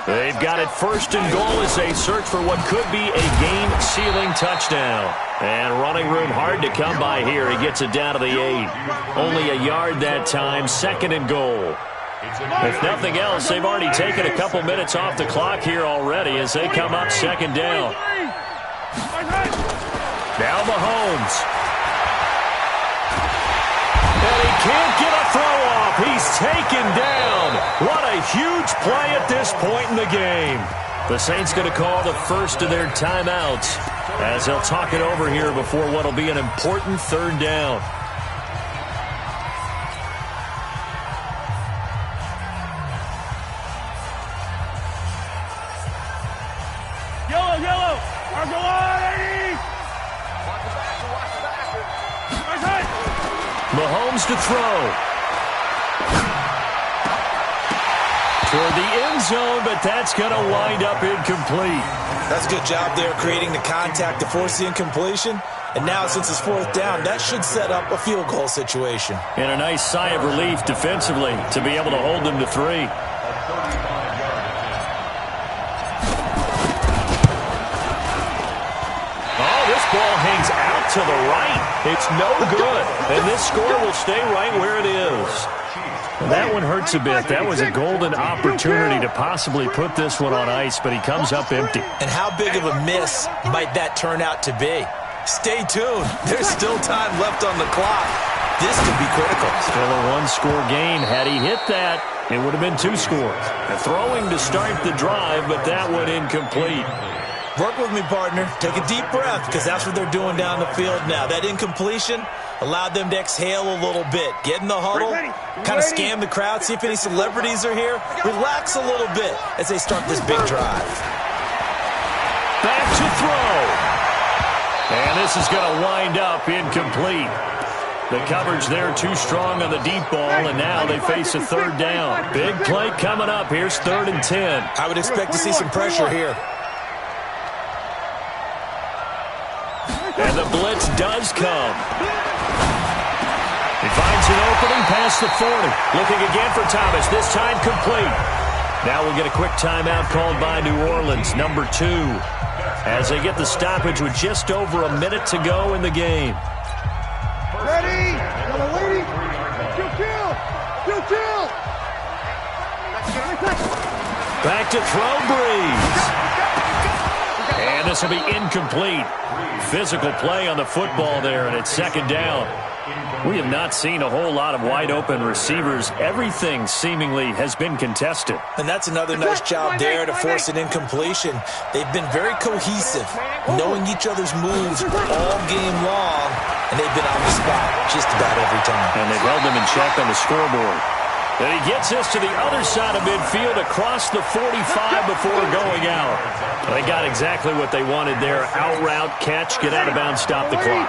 They've got it 1st and goal as they search for what could be a game-sealing touchdown. And running room hard to come by here. He gets it down to the 8. Only a yard that time, 2nd and goal. If nothing else, they've already taken a couple minutes off the clock here already as they come up second down. Now Mahomes. And he can't get a throw off. He's taken down. What a huge play at this point in the game. The Saints going to call the first of their timeouts as they'll talk it over here before what will be an important third down. Yellow. Marco on, Eddie. Mahomes to throw. Toward the end zone, but that's going to wind up incomplete. That's a good job there creating the contact to force the incompletion. And now since it's fourth down, that should set up a field goal situation. And a nice sigh of relief defensively to be able to hold them to 3. This ball hangs out to the right. It's no good. And this score will stay right where it is. That one hurts a bit. That was a golden opportunity to possibly put this one on ice, but he comes up empty. And how big of a miss might that turn out to be? Stay tuned. There's still time left on the clock. This could be critical. Still a one-score game. Had he hit that, it would have been 2 scores. A throwing to start the drive, but that one incomplete. Work with me, partner. Take a deep breath, because that's what they're doing down the field now. That incompletion allowed them to exhale a little bit. Get in the huddle, kind of scan the crowd, see if any celebrities are here. Relax a little bit as they start this big drive. Back to throw. And this is going to wind up incomplete. The coverage there too strong on the deep ball, and now they face a third down. Big play coming up. Here's 3rd and 10. I would expect to see some pressure here. And the blitz does come. He finds an opening past the 40. Looking again for Thomas, this time complete. Now we'll get a quick timeout called by New Orleans, number 2, as they get the stoppage with just over a minute to go in the game. Ready? Yellow waiting. Kill. Back to throw, Breeze. And this will be incomplete. Physical play on the football there, and it's second down. We have not seen a whole lot of wide-open receivers. Everything seemingly has been contested. And that's another nice job there to force an incompletion. They've been very cohesive, knowing each other's moves all game long, and they've been on the spot just about every time. And they've held them in check on the scoreboard. And he gets us to the other side of midfield across the 45 before going out. They got exactly what they wanted there. Out route, catch, get out of bounds, stop the clock.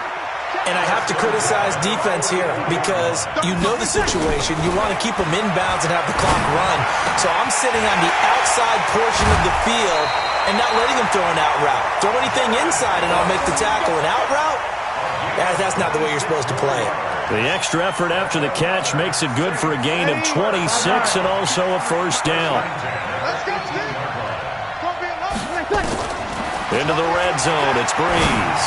And I have to criticize defense here because you know the situation. You want to keep them inbounds and have the clock run. So I'm sitting on the outside portion of the field and not letting them throw an out route. Throw anything inside and I'll make the tackle. An out route? That's not the way you're supposed to play it. The extra effort after the catch makes it good for a gain of 26 and also a first down. Into the red zone, it's Breeze.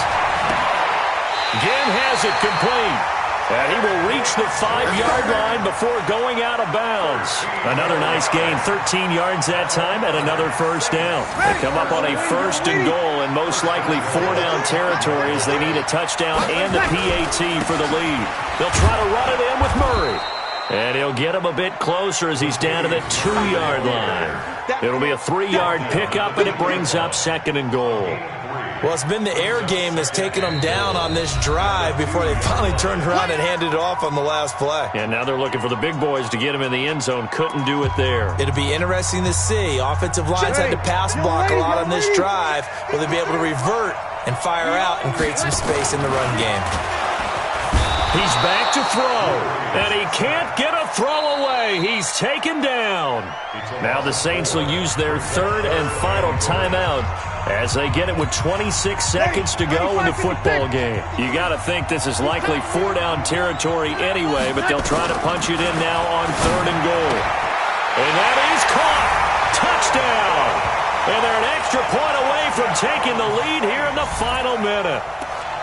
Again has it complete. And he will reach the 5-yard line before going out of bounds. Another nice gain, 13 yards that time, and another first down. They come up on a 1st and goal, and most likely 4-down territory as they need a touchdown and the PAT for the lead. They'll try to run it in with Murray. And he'll get him a bit closer as he's down to the 2-yard line. It'll be a 3-yard pickup, and it brings up 2nd and goal. Well, it's been the air game that's taken them down on this drive before they finally turned around and handed it off on the last play. And now they're looking for the big boys to get him in the end zone. Couldn't do it there. It'll be interesting to see. Offensive lines had to pass block a lot on this drive. Will they be able to revert and fire out and create some space in the run game? He's back to throw, and he can't get a throw away. He's taken down. Now the Saints will use their 3rd and final timeout as they get it with 26 seconds to go in the football game. You got to think this is likely 4-down territory anyway, but they'll try to punch it in now on 3rd and goal. And that is caught. Touchdown. And they're an extra point away from taking the lead here in the final minute.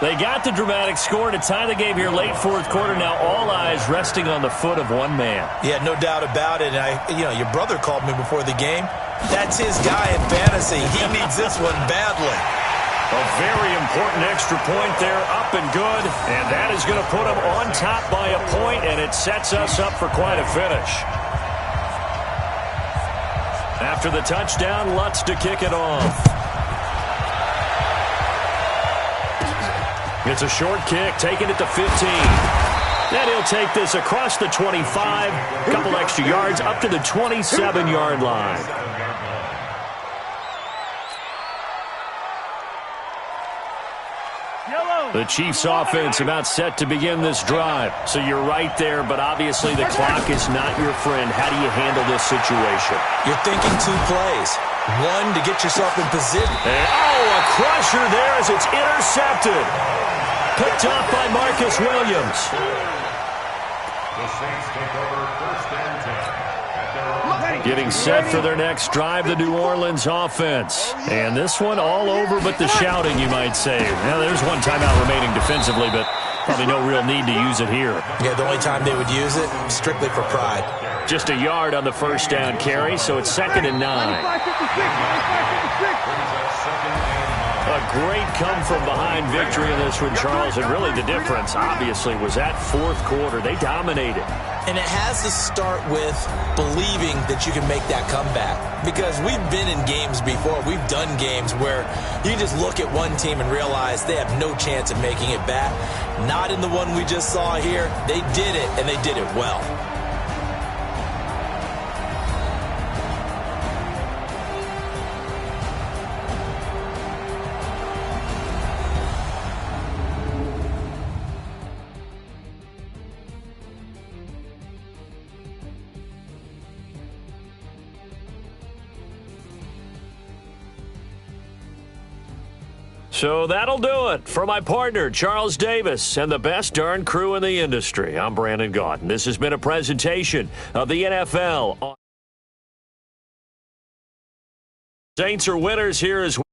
They got the dramatic score to tie the game here late fourth quarter. Now all eyes resting on the foot of one man. Yeah, no doubt about it. And your brother called me before the game. That's his guy in fantasy. He needs this one badly. A very important extra point there, up and good. And that is going to put him on top by a point, and it sets us up for quite a finish. After the touchdown, Lutz to kick it off. It's a short kick, taking it to 15. Then he'll take this across the 25, a couple extra yards, up to the 27-yard line. The Chiefs offense about set to begin this drive. So you're right there, but obviously the clock is not your friend. How do you handle this situation? You're thinking 2 plays. One, to get yourself in position. And, a crusher there as it's intercepted. Picked off by Marcus Williams. The Saints take over first and 10. Getting set for their next drive, the New Orleans offense. And this one all over but the shouting, you might say. Now, there's one timeout remaining defensively, but probably no real need to use it here. Yeah, the only time they would use it, strictly for pride. Just a yard on the first down carry, so it's 2nd and 9. A great come-from-behind victory in this one, Charles. And really the difference, obviously, was that fourth quarter. They dominated. And it has to start with believing that you can make that comeback. Because we've been in games before. We've done games where you just look at one team and realize they have no chance of making it back. Not in the one we just saw here. They did it, and they did it well. So that'll do it for my partner, Charles Davis, and the best darn crew in the industry. I'm Brandon Gaudin. This has been a presentation of the NFL. Saints are winners here as well.